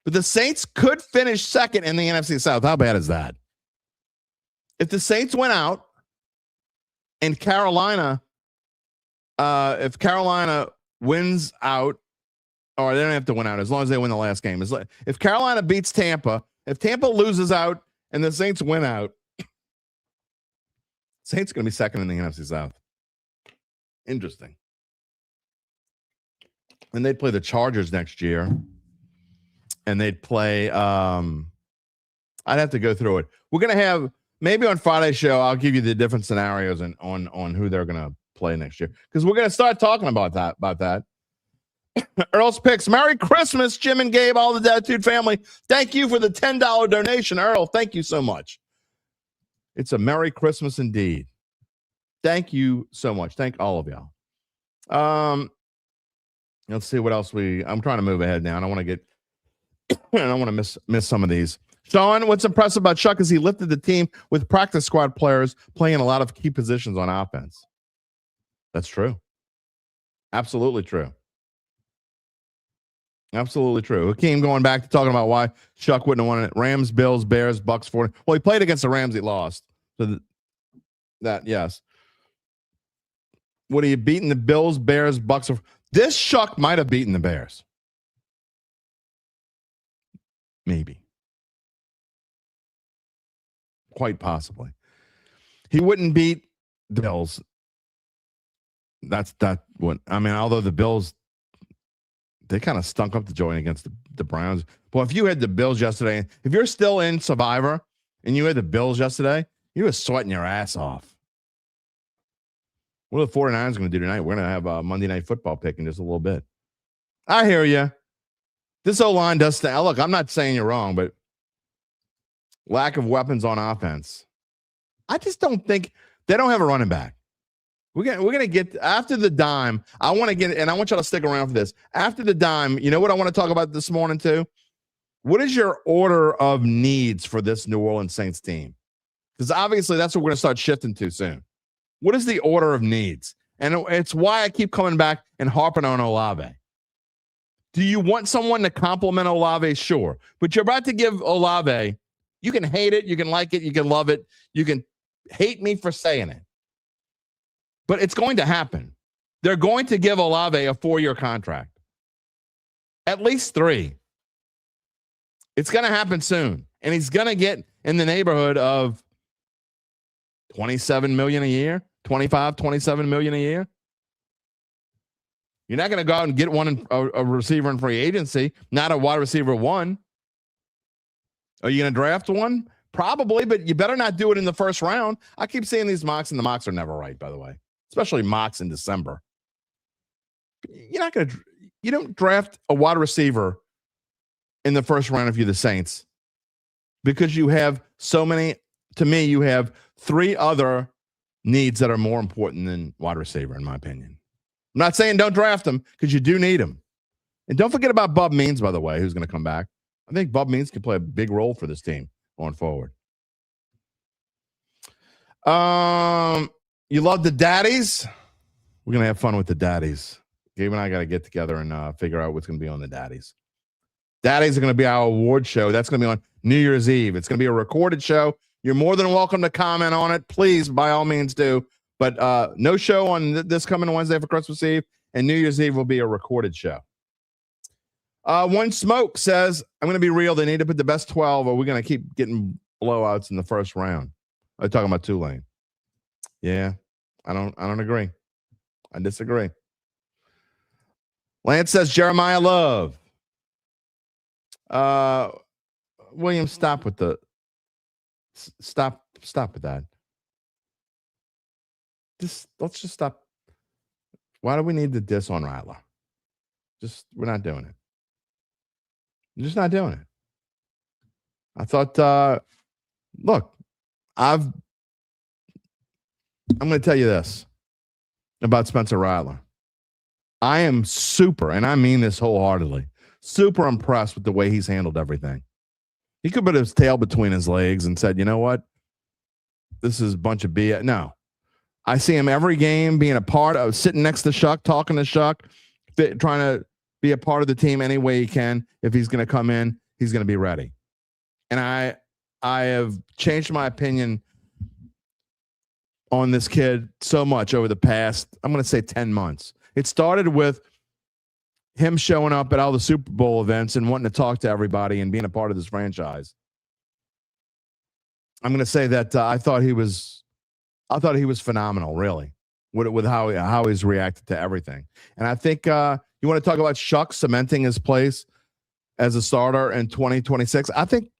but the Saints could finish second in the NFC South. How bad is that? If the Saints went out and Carolina, if Carolina wins out, or they don't have to win out as long as they win the last game. If Carolina beats Tampa, if Tampa loses out and the Saints win out, Saints going to be second in the NFC South. Interesting. And they'd play the Chargers next year. And they'd play, I'd have to go through it. We're going to have, maybe on Friday's show, I'll give you the different scenarios on who they're going to play next year. Because we're going to start talking about that. Earl's Picks. Merry Christmas, Jim and Gabe, all the Dattitude family. Thank you for the $10 donation. Earl, thank you so much. It's a Merry Christmas indeed. Thank you so much. Thank all of y'all. Let's see what else I'm trying to move ahead now. I don't want to get I don't want to miss some of these. Sean, what's impressive about Shough is he lifted the team with practice squad players playing a lot of key positions on offense. That's true. Absolutely true. Absolutely true. Hakeem going back to talking about why Shough wouldn't have won it. Rams, Bills, Bears, Bucks, 40. Well, he played against the Rams. He lost. So that, yes. Would he have beaten the Bills, Bears, Bucks? This Shough might have beaten the Bears. Maybe. Quite possibly. He wouldn't beat the Bills. Although the Bills, they kind of stunk up the joint against the Browns. Well, if you had the Bills yesterday, if you're still in Survivor and you had the Bills yesterday, you were sweating your ass off. What are the 49ers going to do tonight? We're going to have a Monday Night Football pick in just a little bit. I hear you. This O-line does stay. Look, I'm not saying you're wrong, but lack of weapons on offense. I just don't think they don't have a running back. We're gonna get after the dime. I want to get, and I want y'all to stick around for this. After the dime, you know what I want to talk about this morning too? What is your order of needs for this New Orleans Saints team? Because obviously that's what we're gonna start shifting to soon. What is the order of needs? And it's why I keep coming back and harping on Olave. Do you want someone to compliment Olave? Sure. But you're about to give Olave, you can hate it, you can like it, you can love it, you can hate me for saying it. But it's going to happen. They're going to give Olave a 4-year contract. At least 3. It's going to happen soon. And he's going to get in the neighborhood of $27 million a year, $27 million a year. You're not going to go out and get a receiver in free agency, not a wide receiver 1. Are you going to draft one? Probably, but you better not do it in the first round. I keep seeing these mocks, and the mocks are never right, by the way, especially mocks in December. You don't draft a wide receiver in the first round if you're the Saints, because you have so many. To me, you have 3 other needs that are more important than wide receiver, in my opinion. I'm not saying don't draft him because you do need him. And don't forget about Bub Means, by the way, who's going to come back. I think Bub Means can play a big role for this team going forward. You love the daddies? We're going to have fun with the daddies. Gabe and I got to get together and figure out what's going to be on the daddies. Daddies are going to be our award show. That's going to be on New Year's Eve. It's going to be a recorded show. You're more than welcome to comment on it. Please, by all means, do. But no show on this coming Wednesday for Christmas Eve, and New Year's Eve will be a recorded show. One Smoke says, I'm going to be real. They need to put the best 12, or we're going to keep getting blowouts in the first round. I'm talking about Tulane. Yeah, I don't agree. I disagree. Lance says Jeremiah Love. William, stop with that. Let's just stop. Why do we need the diss on Rattler? We're not doing it. We're just not doing it. I thought, look, I'm going to tell you this about Spencer Rattler. I am super, and I mean this wholeheartedly, super impressed with the way he's handled everything. He could put his tail between his legs and said, you know what? This is a bunch of BS. No. I see him every game being a part of, sitting next to Shough, talking to Shough, trying to be a part of the team any way he can. If he's going to come in, he's going to be ready. And I have changed my opinion on this kid so much over the past, I'm going to say 10 months. It started with him showing up at all the Super Bowl events and wanting to talk to everybody and being a part of this franchise. I'm going to say that I thought he was phenomenal, really, with how he's reacted to everything. And I think you want to talk about Shough cementing his place as a starter in 2026. I think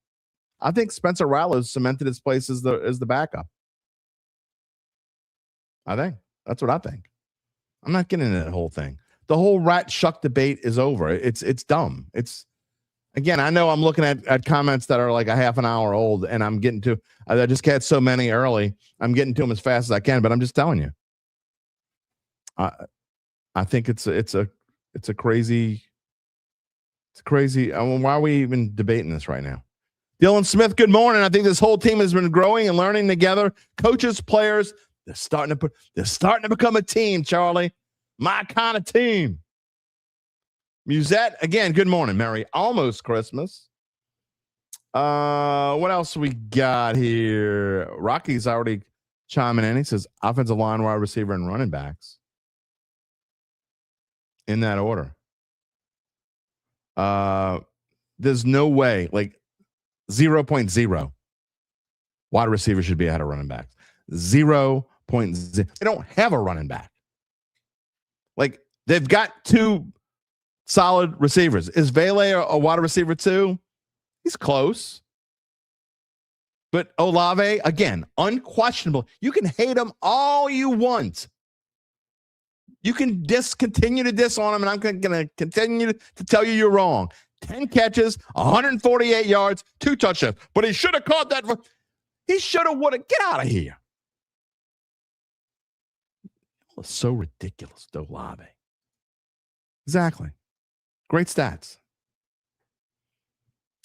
Spencer Rattler cemented his place as the backup. I think that's what I think. I'm not getting into that whole thing. The whole Shough debate is over. It's dumb. Again, I know I'm looking at comments that are like a half an hour old, and I'm getting to. I just catch so many early. I'm getting to them as fast as I can, but I'm just telling you. I think it's a crazy. It's crazy. I mean, why are we even debating this right now? Dylan Smith, good morning. I think this whole team has been growing and learning together. Coaches, players, they're starting to become a team, Charlie. My kind of team. Musette, again, good morning, Merry. Almost Christmas. What else we got here? Rocky's already chiming in. He says offensive line, wide receiver, and running backs. In that order. There's no way, like 0.0 wide receiver should be ahead of running backs. 0.0. They don't have a running back. Like, they've got two solid receivers. Is Vele a wide receiver too? He's close. But Olave, again, unquestionable. You can hate him all you want. You can continue to diss on him, and I'm going to continue to tell you you're wrong. 10 catches, 148 yards, 2 touchdowns. But he should have caught that. He should have, would have. Get out of here. It's so ridiculous, Olave. Exactly. Great stats.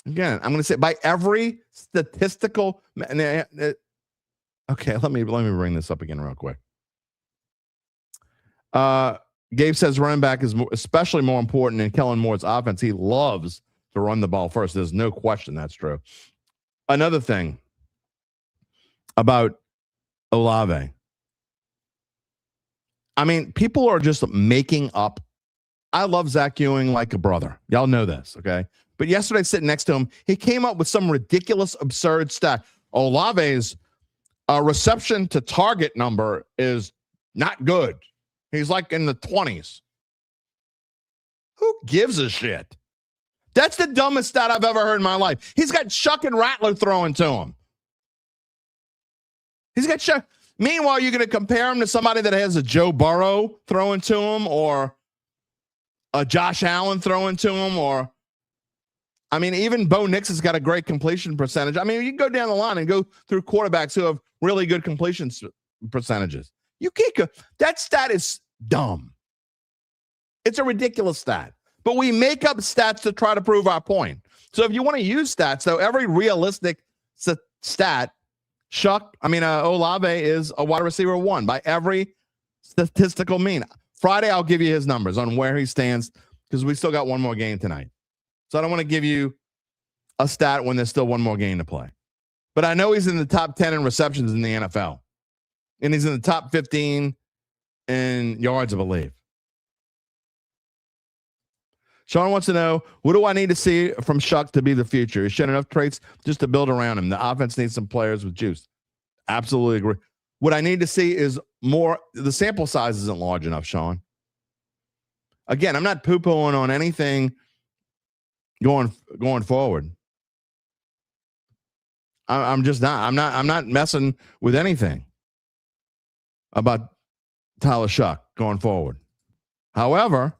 Again, I'm going to say by every statistical. Okay, let me bring this up again real quick. Gabe says running back is especially more important in Kellen Moore's offense. He loves to run the ball first. There's no question that's true. Another thing about Olave. I mean, people are just making up. I love Zach Ewing like a brother. Y'all know this, okay? But yesterday, sitting next to him, he came up with some ridiculous, absurd stat. Olave's reception to target number is not good. He's like in the 20s. Who gives a shit? That's the dumbest stat I've ever heard in my life. He's got Shough and Rattler throwing to him. He's got Shough. Meanwhile, you're going to compare him to somebody that has a Joe Burrow throwing to him, or a Josh Allen throwing to him, or, I mean, even Bo Nix has got a great completion percentage. I mean, you can go down the line and go through quarterbacks who have really good completion percentages. You can't go. That stat is dumb. It's a ridiculous stat. But we make up stats to try to prove our point. So if you want to use stats, though, every realistic stat, Olave is a wide receiver 1 by every statistical mean. Friday, I'll give you his numbers on where he stands because we still got one more game tonight. So I don't want to give you a stat when there's still one more game to play. But I know he's in the top 10 in receptions in the NFL. And he's in the top 15 in yards, I believe. Sean wants to know, what do I need to see from Shough to be the future? He's shown enough traits just to build around him. The offense needs some players with juice. Absolutely agree. What I need to see is more. The sample size isn't large enough, Sean. Again, I'm not poo-pooing on anything going forward. I'm just not. I'm not messing with anything about Tyler Shough going forward. However,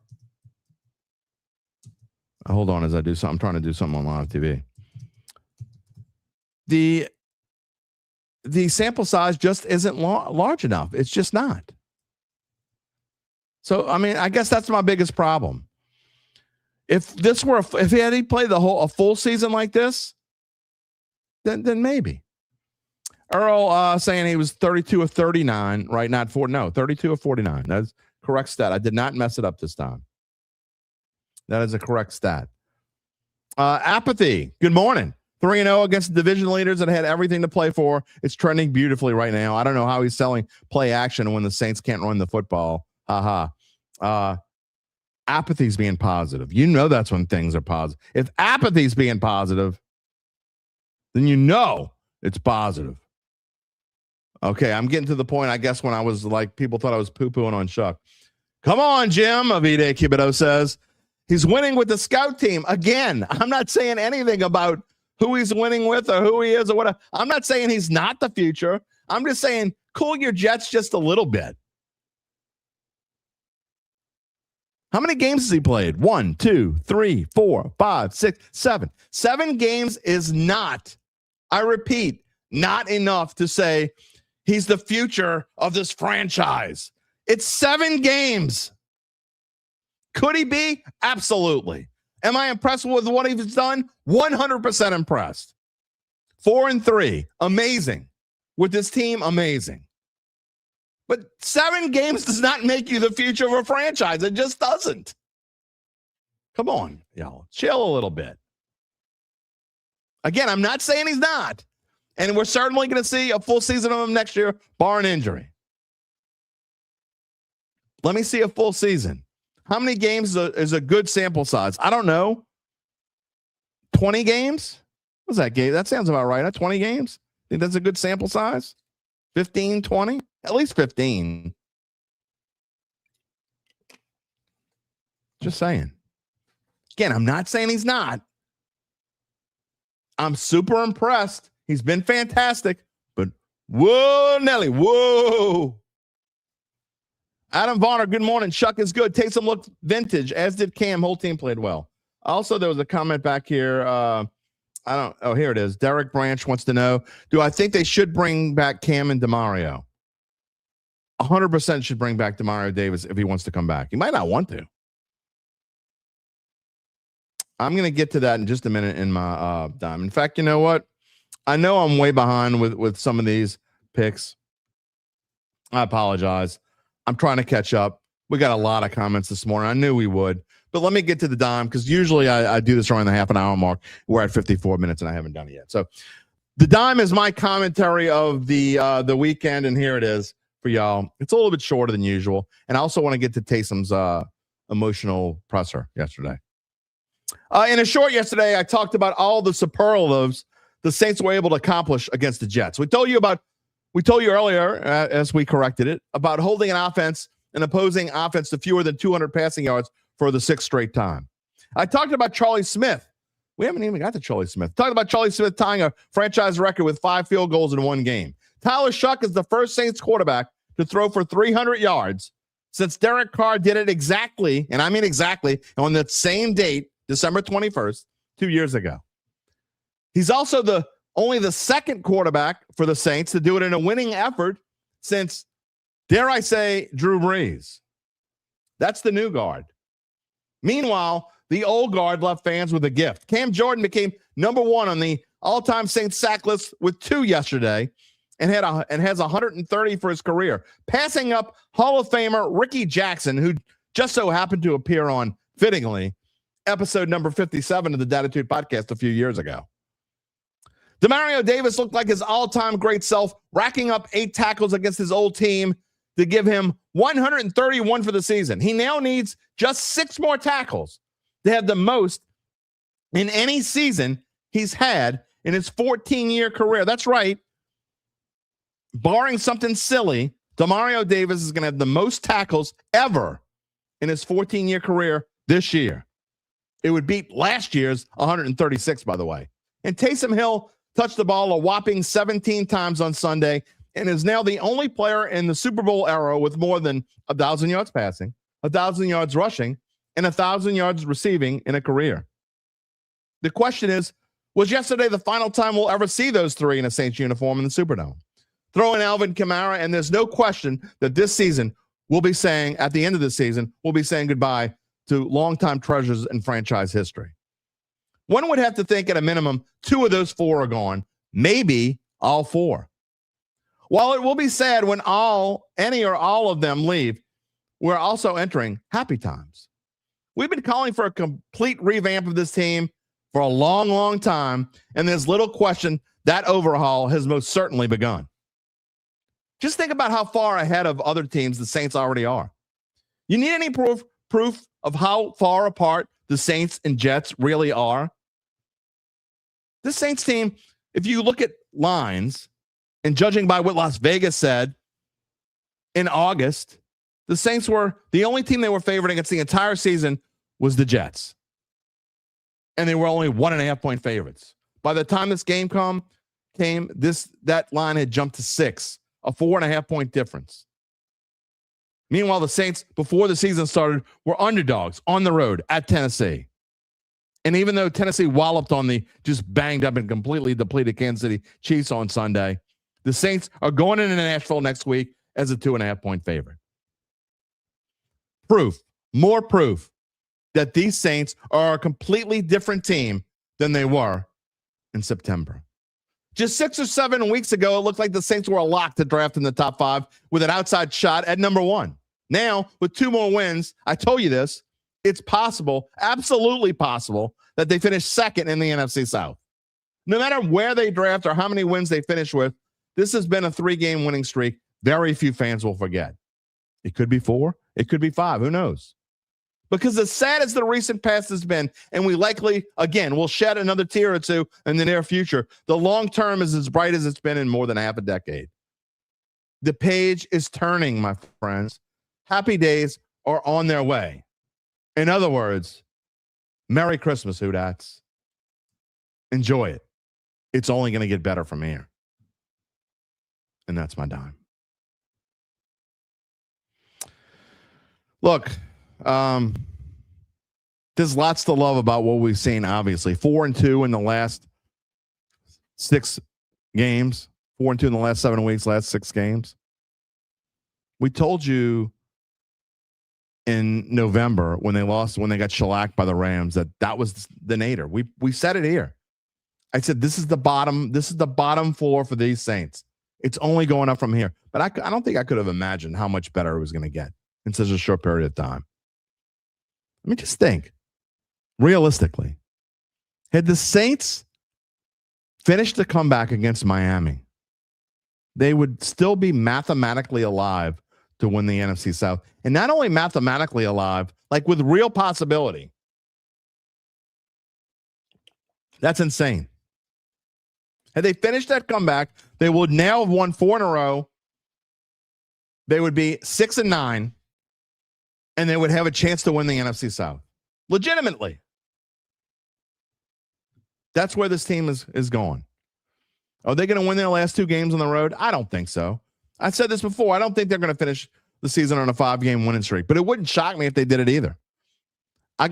hold on as I do something. I'm trying to do something on live TV. The sample size just isn't large enough. It's just not. So, I mean, I guess that's my biggest problem. If he had played a full season like this, then maybe. Earl saying he was 32 of 39, right? Not 32 of 49. That's correct stat. I did not mess it up this time. That is a correct stat. Apathy. Good morning. 3-0 against the division leaders that had everything to play for. It's trending beautifully right now. I don't know how he's selling play action when the Saints can't run the football. Apathy's being positive. You know that's when things are positive. If apathy's being positive, then you know it's positive. Okay, I'm getting to the point, I guess, when I was like, people thought I was poo-pooing on Shough. Come on, Jim, Avide Kibido says. He's winning with the scout team. Again, I'm not saying anything about who he's winning with or who he is or whatever. I'm not saying he's not the future. I'm just saying cool your jets just a little bit. How many games has he played? 1, 2, 3, 4, 5, 6, 7. 7 games is not, I repeat, not enough to say he's the future of this franchise. It's 7 games. Could he be? Absolutely. Am I impressed with what he's done? 100% impressed. 4-3. Amazing. With this team, amazing. But 7 games does not make you the future of a franchise. It just doesn't. Come on, y'all. Chill a little bit. Again, I'm not saying he's not. And we're certainly going to see a full season of him next year, barring injury. Let me see a full season. How many games is a good sample size? I don't know. 20 games? What's that, Gabe? That sounds about right. 20 games? Think that's a good sample size? 15, 20? At least 15. Just saying. Again, I'm not saying he's not. I'm super impressed. He's been fantastic. But whoa, Nelly, whoa. Adam Varner, good morning. Shough is good. Taysom looked vintage, as did Cam. Whole team played well. Also, there was a comment back here. Here it is. Derek Branch wants to know, do I think they should bring back Cam and Demario? 100% should bring back Demario Davis if he wants to come back. He might not want to. I'm going to get to that in just a minute in my dime. In fact, you know what? I know I'm way behind with some of these picks. I apologize. I'm trying to catch up. We got a lot of comments this morning. I knew we would. But let me get to the dime because usually I do this around the half an hour mark. We're at 54 minutes and I haven't done it yet. So the dime is my commentary of the weekend, and here it is for y'all. It's a little bit shorter than usual. And I also want to get to Taysom's emotional presser yesterday. In a short yesterday, I talked about all the superlatives the Saints were able to accomplish against the Jets. We told you earlier, as we corrected it, about holding an opposing offense to fewer than 200 passing yards for the 6th straight time. I talked about Charlie Smith. We haven't even got to Charlie Smith. Talked about Charlie Smith tying a franchise record with 5 field goals in one game. Tyler Shough is the first Saints quarterback to throw for 300 yards since Derek Carr did it exactly, and I mean exactly, on that same date, December 21st, 2 years ago. He's also only the second quarterback for the Saints to do it in a winning effort since, dare I say, Drew Brees. That's the new guard. Meanwhile, the old guard left fans with a gift. Cam Jordan became number 1 on the all-time Saints sack list with 2 yesterday and has 130 for his career, passing up Hall of Famer Ricky Jackson, who just so happened to appear on, fittingly, episode number 57 of the Dattitude podcast a few years ago. Demario Davis looked like his all-time great self, racking up 8 tackles against his old team to give him 131 for the season. He now needs just 6 more tackles to have the most in any season he's had in his 14-year career. That's right. Barring something silly, Demario Davis is going to have the most tackles ever in his 14-year career this year. It would beat last year's 136, by the way. And Taysom Hill touched the ball a whopping 17 times on Sunday and is now the only player in the Super Bowl era with more than 1,000 yards passing, 1,000 yards rushing, and 1,000 yards receiving in a career. The question is, was yesterday the final time we'll ever see those 3 in a Saints uniform in the Superdome? Throw in Alvin Kamara, and there's no question that this season we'll be saying, at the end of the season, we'll be saying goodbye to longtime treasures in franchise history. One would have to think at a minimum 2 of those 4 are gone, maybe all 4. While it will be sad when any or all of them leave, we're also entering happy times. We've been calling for a complete revamp of this team for a long, long time, and there's little question that overhaul has most certainly begun. Just think about how far ahead of other teams the Saints already are. You need any proof of how far apart the Saints and Jets really are? This Saints team, if you look at lines, and judging by what Las Vegas said in August, the Saints were the only team they were favored against the entire season was the Jets. And they were only 1.5-point favorites. By the time this game came, that line had jumped to 6, a 4.5-point difference. Meanwhile, the Saints, before the season started, were underdogs on the road at Tennessee. And even though Tennessee walloped on the just banged up and completely depleted Kansas City Chiefs on Sunday, the Saints are going into Nashville next week as a 2.5-point favorite. More proof that these Saints are a completely different team than they were in September. Just 6 or 7 weeks ago, it looked like the Saints were a lock to draft in the top 5 with an outside shot at number 1. Now, with 2 more wins, I told you this, it's possible, absolutely possible, that they finish second in the NFC South. No matter where they draft or how many wins they finish with, this has been a 3-game winning streak very few fans will forget. It could be 4, it could be 5, who knows? Because as sad as the recent past has been, and we likely, again, will shed another tear or 2 in the near future, the long term is as bright as it's been in more than half a decade. The page is turning, my friends. Happy days are on their way. In other words, Merry Christmas, Hoodats. Enjoy it. It's only going to get better from here. And that's my dime. Look, there's lots to love about what we've seen, obviously. 4-2 in the last 6 games. 4-2 in the last 7 weeks, last 6 games. We told you in November when they got shellacked by the Rams, that was the nadir. We said it here. I said, this is the bottom floor for these Saints. It's only going up from here. But I don't think I could have imagined how much better it was going to get in such a short period of time. Let me just think. Realistically, had the Saints finished the comeback against Miami, they would still be mathematically alive to win the NFC South. And not only mathematically alive, like with real possibility. That's insane. Had they finished that comeback, they would now have won 4 in a row. They would be 6-9, and they would have a chance to win the NFC South. Legitimately. That's where this team is going. Are they going to win their last 2 games on the road? I don't think so. I said this before. I don't think they're going to finish the season on a 5-game winning streak, but it wouldn't shock me if they did it either. I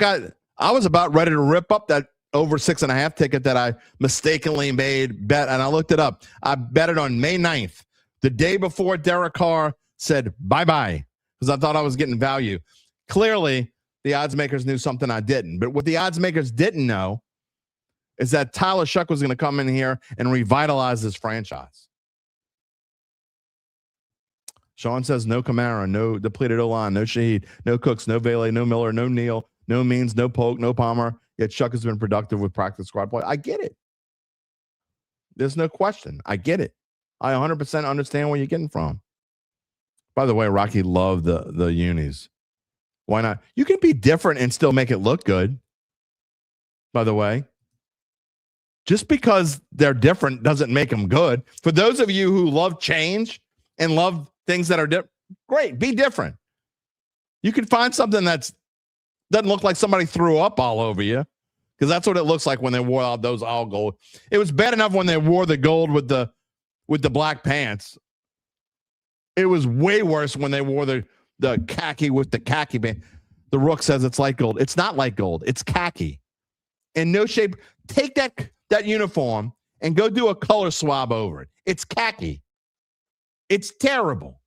was about ready to rip up that over 6.5 ticket that I mistakenly bet, and I looked it up. I bet it on May 9th, the day before Derek Carr said bye-bye, because I thought I was getting value. Clearly, the odds makers knew something I didn't. But what the odds makers didn't know is that Tyler Shough was going to come in here and revitalize this franchise. Sean says no Kamara, no depleted O-line, no Shaheed, no Cooks, no Vele, no Miller, no Neal, no Means, no Polk, no Palmer. Yet Shough has been productive with practice squad play. I get it. There's no question. I get it. I 100% understand where you're getting from. By the way, Rocky loved the unis. Why not? You can be different and still make it look good. By the way, just because they're different doesn't make them good. For those of you who love change and love things that are different, great, be different. You can find something that doesn't look like somebody threw up all over you, because that's what it looks like when they wore out those all gold. It was bad enough when they wore the gold with the black pants. It was way worse when they wore the khaki with the khaki band. The Rook says it's light gold. It's not light gold. It's khaki. In no shape. Take that uniform and go do a color swab over it. It's khaki. It's terrible.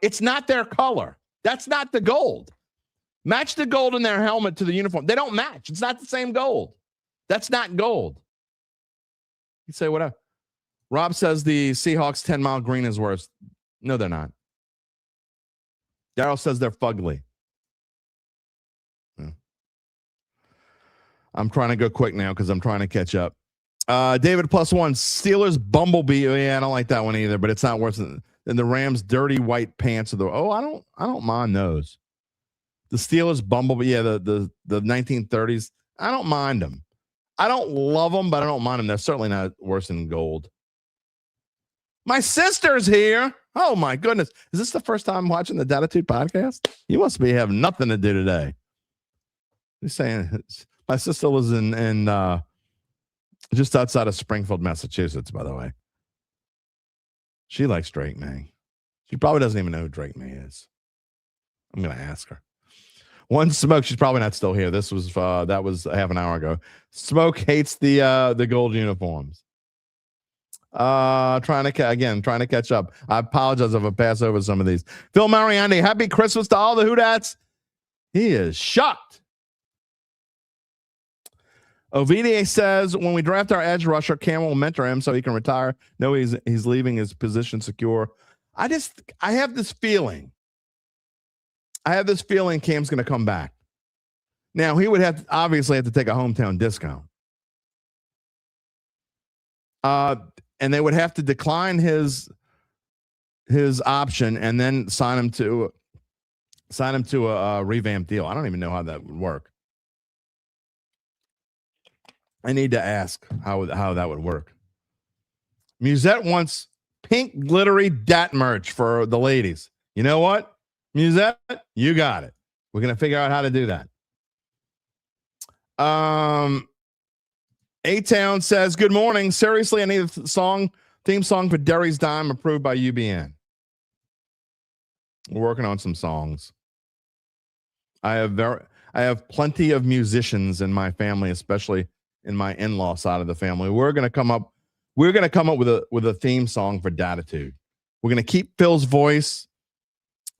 It's not their color. That's not the gold. Match the gold in their helmet to the uniform. They don't match. It's not the same gold. That's not gold. You say whatever. Rob says the Seahawks 10-mile green is worse. No, they're not. Daryl says they're fugly. I'm trying to go quick now because I'm trying to catch up. David +1. Steelers Bumblebee. Yeah, I don't like that one either, but it's not worse than the Rams' dirty white pants. I don't mind those. The Steelers Bumblebee. Yeah, the 1930s. I don't mind them. I don't love them, but I don't mind them. They're certainly not worse than gold. My sister's here. Oh my goodness. Is this the first time watching the Dattitude podcast? You must be having nothing to do today. Just saying. My sister lives in just outside of Springfield, Massachusetts, by the way. She likes Drake May. She probably doesn't even know who Drake May is. I'm going to ask her. One Smoke, she's probably not still here. That was half an hour ago. Smoke hates the gold uniforms. Trying to catch up. I apologize if I pass over some of these. Phil Mariani, happy Christmas to all the Hoodats. He is shocked. Ovidier says, when we draft our edge rusher, Cam will mentor him so he can retire. No, he's leaving his position secure. I have this feeling. Cam's going to come back. Now, he would obviously have to take a hometown discount. And they would have to decline his option and then sign him to a revamped deal. I don't even know how that would work. I need to ask how that would work. Musette wants pink glittery Dat merch for the ladies. You know what, Musette? You got it. We're going to figure out how to do that. A-Town says, good morning. Seriously, I need a theme song for Derry's Dime approved by UBN. We're working on some songs. I have plenty of musicians in my family, especially in my in-law side of the family. We're going to come up with a theme song for Dattitude. We're going to keep Phil's voice,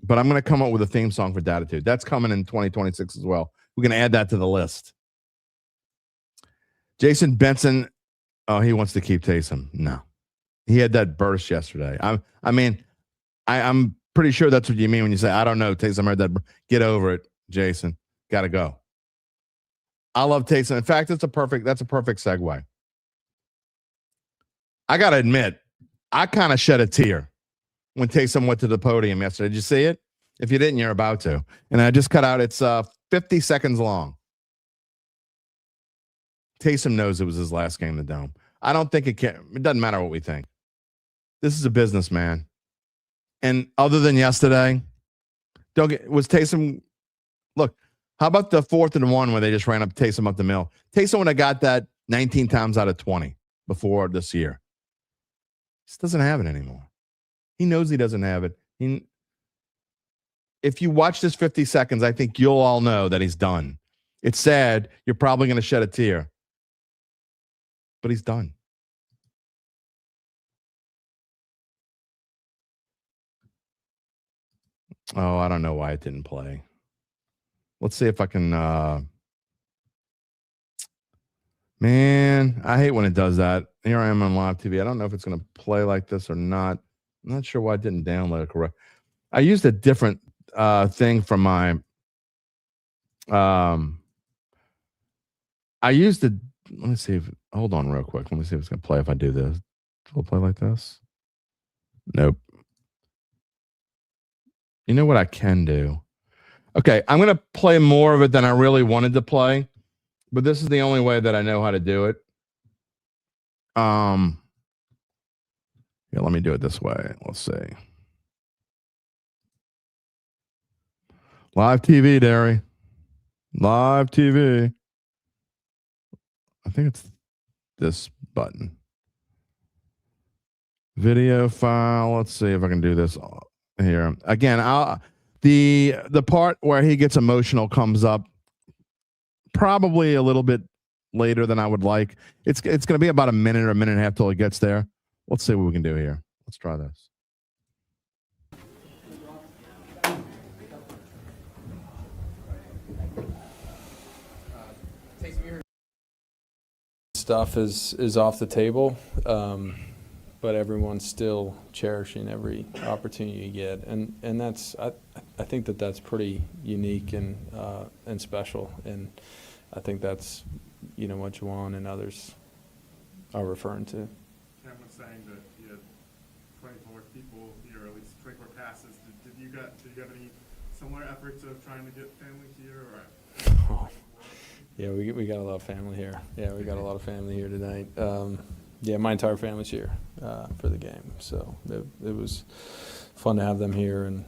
but I'm going to come up with a theme song for Dattitude. That's coming in 2026 as well. We're going to add that to the list. Jason Benson, he wants to keep Taysom. No. He had that burst yesterday. I'm pretty sure that's what you mean when you say, I don't know, Taysom heard that. Get over it, Jason. Got to go. I love Taysom. In fact, that's a perfect segue. I got to admit, I kind of shed a tear when Taysom went to the podium yesterday. Did you see it? If you didn't, you're about to. And I just cut out. It's 50 seconds long. Taysom knows it was his last game in the Dome. I don't think it doesn't matter what we think. This is a business, man. And other than yesterday, was Taysom, look, how about the 4th and 1 where they just ran up Taysom up the middle? Taysom would have got that 19 times out of 20 before this year. He just doesn't have it anymore. He knows he doesn't have it. If you watch this 50 seconds, I think you'll all know that he's done. It's sad. You're probably going to shed a tear. But he's done. Oh, I don't know why it didn't play. Let's see if I can. Man, I hate when it does that. Here I am on live TV. I don't know if it's going to play like this or not. I'm not sure why I didn't download it correct. I used a different thing from my. I used the. Let me see if. Hold on, real quick. Let me see if it's going to play. If I do this, will it play like this? Nope. You know what I can do? Okay, I'm going to play more of it than I really wanted to play, but this is the only way that I know how to do it. Yeah, let me do it this way. Let's see. Live TV, Derry. Live TV. I think it's this button. Video file. Let's see if I can do this here. Again, the part where he gets emotional comes up probably a little bit later than I would like. It's going to be about a minute or a minute and a half till it gets there. Let's see what we can do here. Let's try this. Stuff is off the table, but everyone's still cherishing every opportunity you get, and that's I think that's pretty unique and special, and I think that's what Juwan and others are referring to. Cam was saying that he had 24 people here, at least 24 passes. Did you have any similar efforts of trying to get family here? Or? Yeah, we got a lot of family here. Yeah, we got a lot of family here tonight. Yeah, my entire family's here for the game, so it was fun to have them here, and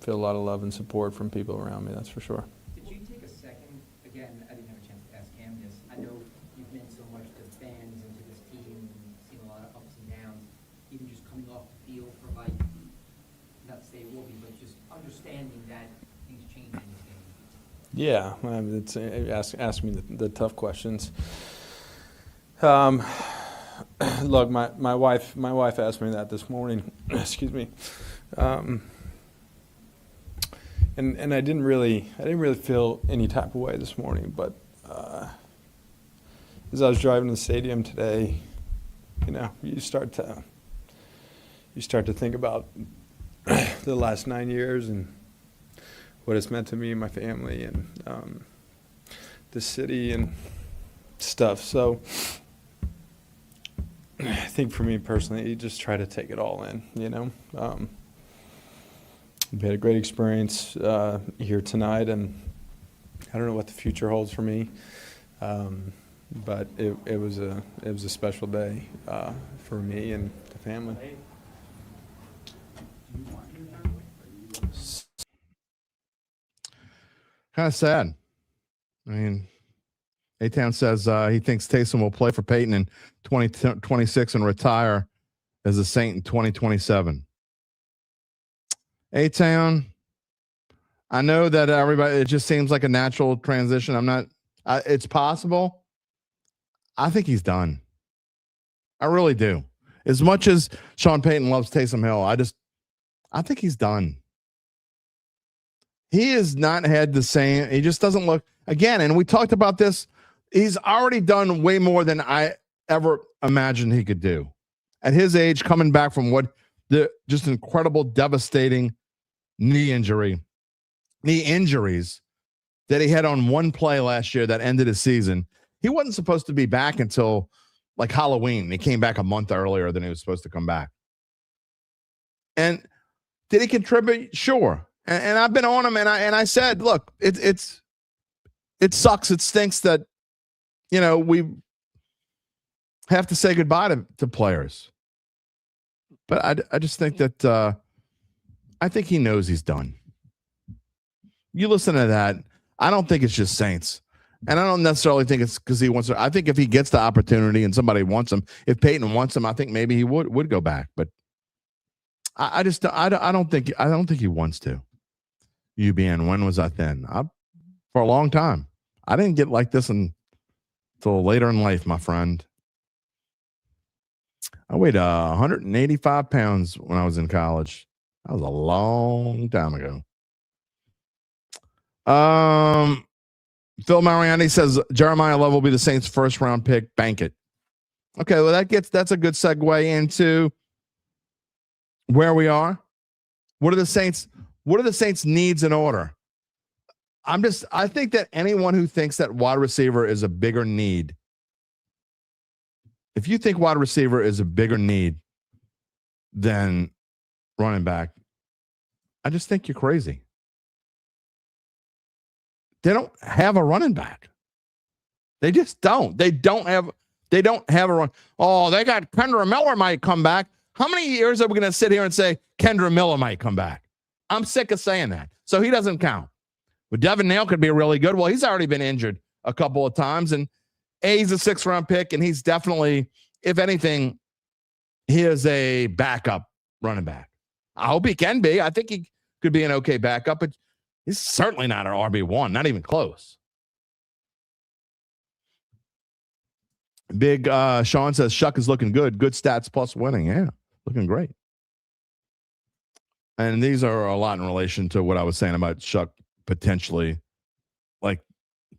feel a lot of love and support from people around me. That's for sure. Did you take a second? Again, I didn't have a chance to ask Cam this. I know you've meant so much to fans and to this team, and seen a lot of ups and downs. Even just coming off the field for not to say it will be, but just understanding that things change in this game. Yeah, it's ask me the tough questions. Look, my wife asked me that this morning. Excuse me, and I didn't really feel any type of way this morning. But as I was driving to the stadium today, you start to think about the last 9 years and what it's meant to me and my family and the city and stuff. So I think for me personally, you just try to take it all in, we had a great experience here tonight, and I don't know what the future holds for me, but it was a special day for me and the family. Kind of sad. I mean, A-Town says he thinks Taysom will play for Peyton in 2026 and retire as a Saint in 2027. A-Town, I know that it just seems like a natural transition. It's possible. I think he's done. I really do. As much as Sean Payton loves Taysom Hill, I think he's done. He has not had the same. He just doesn't look, again, and we talked about this. He's already done way more than I ever imagined he could do. At his age, coming back from just incredible, devastating knee injuries that he had on one play last year that ended his season. He wasn't supposed to be back until like Halloween. He came back a month earlier than he was supposed to come back. And did he contribute? Sure. And I've been on him, and I said, look, it sucks. It stinks that we have to say goodbye to players. But I just think that I think he knows he's done. You listen to that. I don't think it's just Saints. And I don't necessarily think it's because he wants to. I think if he gets the opportunity and somebody wants him, if Peyton wants him, I think maybe he would go back. But I don't think he wants to. UBN, when was I thin? For a long time. I didn't get like this until later in life, my friend. I weighed 185 pounds when I was in college. That was a long time ago. Phil Mariani says Jeremiah Love will be the Saints' first round pick. Bank it. Okay, well that's a good segue into where we are. What are the Saints needs in order? I think that anyone who thinks that wide receiver is a bigger need, if you think wide receiver is a bigger need than running back, I just think you're crazy. They don't have a running back. They just don't. They don't have a run. Oh, they got Kendra Miller might come back. How many years are we going to sit here and say Kendra Miller might come back? I'm sick of saying that. So he doesn't count. But Devin Nail could be really good. Well, he's already been injured a couple of times. And he's a 6th round pick. And he's definitely, if anything, he is a backup running back. I hope he can be. I think he could be an okay backup. But he's certainly not an RB1. Not even close. Big Sean says Shough is looking good. Good stats plus winning. Yeah, looking great. And these are a lot in relation to what I was saying about Shough potentially, like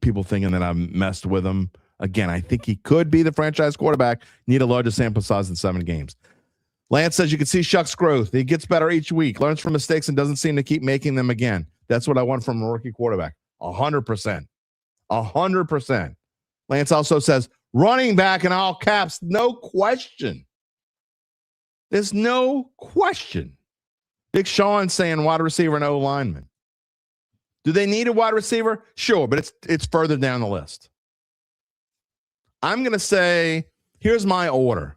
people thinking that I messed with him. Again, I think he could be the franchise quarterback. Need a larger sample size than 7 games. Lance says you can see Shuck's growth. He gets better each week, learns from mistakes, and doesn't seem to keep making them again. That's what I want from a rookie quarterback. 100%. 100%. Lance also says running back in all caps, no question. There's no question. Big Sean saying wide receiver and O lineman. Do they need a wide receiver? Sure, but it's further down the list. I'm going to say, here's my order.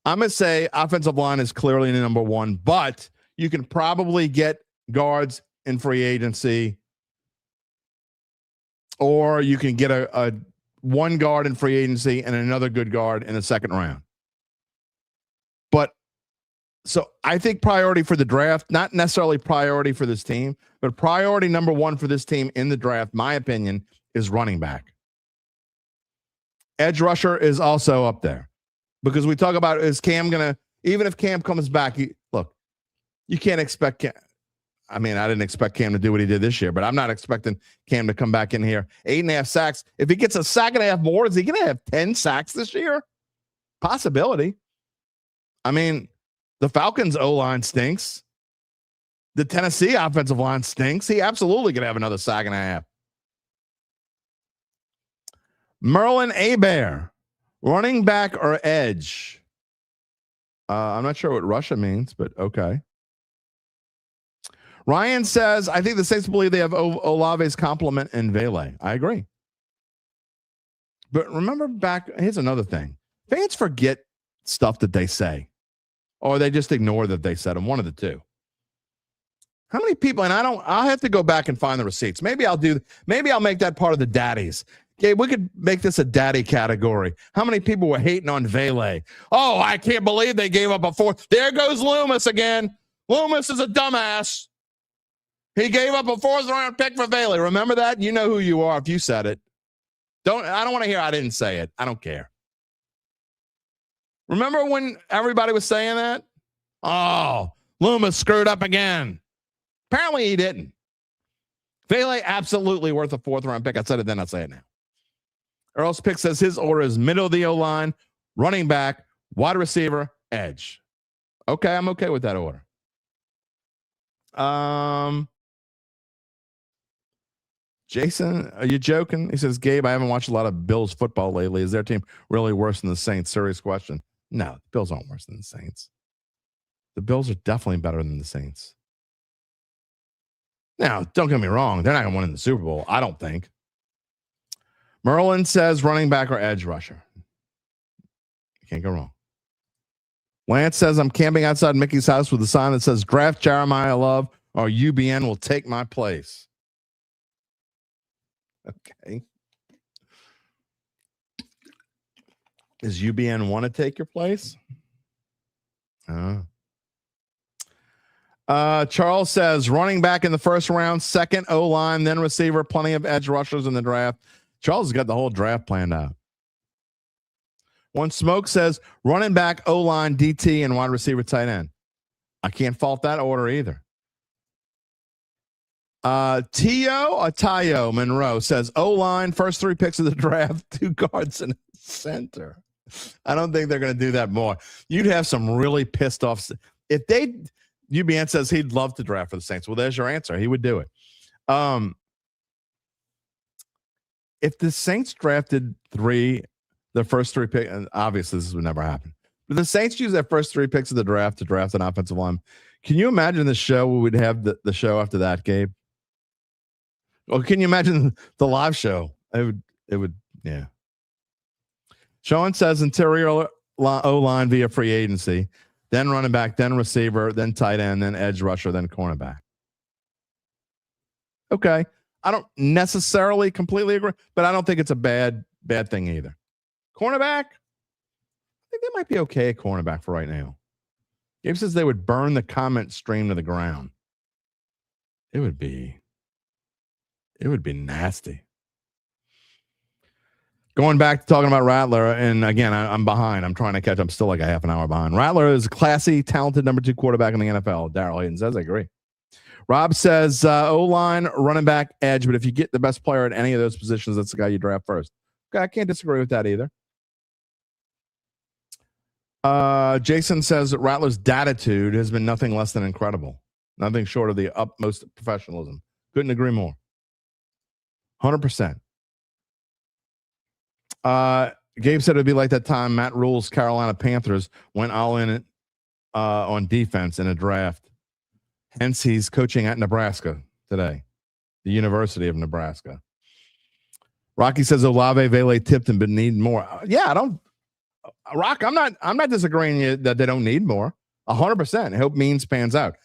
I'm going to say offensive line is clearly the number 1, but you can probably get guards in free agency, or you can get a one guard in free agency and another good guard in the 2nd round. But so I think priority for the draft, not necessarily priority for this team, but priority number 1 for this team in the draft, my opinion, is running back. Edge rusher is also up there because we talk about, is Cam going to, even if Cam comes back, look, you can't expect Cam. I mean, I didn't expect Cam to do what he did this year, but I'm not expecting Cam to come back in here. 8.5 sacks. If he gets a sack and a half more, is he going to have 10 sacks this year? Possibility. I mean, the Falcons' O-line stinks. The Tennessee offensive line stinks. He absolutely could have another sack and a half. Merlin Abear, running back or edge? I'm not sure what Russia means, but okay. Ryan says, I think the Saints believe they have Olave's complement and Vele. I agree. But remember back, here's another thing. Fans forget stuff that they say, or they just ignore that they said them, one of the two. How many people, and I'll have to go back and find the receipts. Maybe I'll make that part of the daddies. Gabe, we could make this a daddy category. How many people were hating on Vele? Oh, I can't believe they gave up a 4th. There goes Loomis again. Loomis is a dumbass. He gave up a 4th round pick for Vele. Remember that? You know who you are if you said it. I don't want to hear I didn't say it. I don't care. Remember when everybody was saying that? Oh, Loomis screwed up again. Apparently he didn't. Vele absolutely worth a 4th round pick. I said it then, I'll say it now. Earl's pick says his order is middle of the O-line, running back, wide receiver, edge. Okay, I'm okay with that order. Jason, are you joking? He says, Gabe, I haven't watched a lot of Bills football lately. Is their team really worse than the Saints? Serious question. No, the Bills aren't worse than the Saints. The Bills are definitely better than the Saints. Now, don't get me wrong. They're not going to win in the Super Bowl, I don't think. Merlin says running back or edge rusher. You can't go wrong. Lance says, I'm camping outside Mickey's house with a sign that says, draft Jeremiah Love or UBN will take my place. Okay. Does UBN want to take your place? Charles says running back in the 1st round, 2nd O-line, then receiver, plenty of edge rushers in the draft. Charles has got the whole draft planned out. One Smoke says running back, O-line, DT, and wide receiver, tight end. I can't fault that order either. Tio Atayo Monroe says O-line, first 3 picks of the draft, 2 guards and a center. I don't think they're going to do that more. You'd have some really pissed off. If they, UBN says he'd love to draft for the Saints. Well, there's your answer. He would do it. If the Saints drafted the first 3 picks, and obviously this would never happen, but the Saints use their first 3 picks of the draft to draft an offensive line. Can you imagine the show we would have the show after that, Gabe? Or can you imagine the live show? It would, yeah. Sean says interior O-line via free agency, then running back, then receiver, then tight end, then edge rusher, then cornerback. Okay. I don't necessarily completely agree, but I don't think it's a bad thing either. Cornerback, I think they might be okay at cornerback for right now. Gabe says they would burn the comment stream to the ground. It would be nasty. Going back to talking about Rattler, and again, I'm behind. I'm trying to catch. I'm still like a half an hour behind. Rattler is a classy, talented number 2 quarterback in the NFL. Daryl Hayden says, I agree. Rob says, O-line, running back, edge, but if you get the best player at any of those positions, that's the guy you draft first. Okay, I can't disagree with that either. Jason says that Rattler's Dattitude has been nothing less than incredible. Nothing short of the utmost professionalism. Couldn't agree more. 100%. Gabe said it would be like that time Matt Rule's Carolina Panthers went all in on defense in a draft. Hence, he's coaching at Nebraska today, the University of Nebraska. Rocky says Olave, Vele, Tipton, but need more. Yeah, I don't. Rock, I'm not disagreeing that they don't need more. 100%. I hope Means pans out.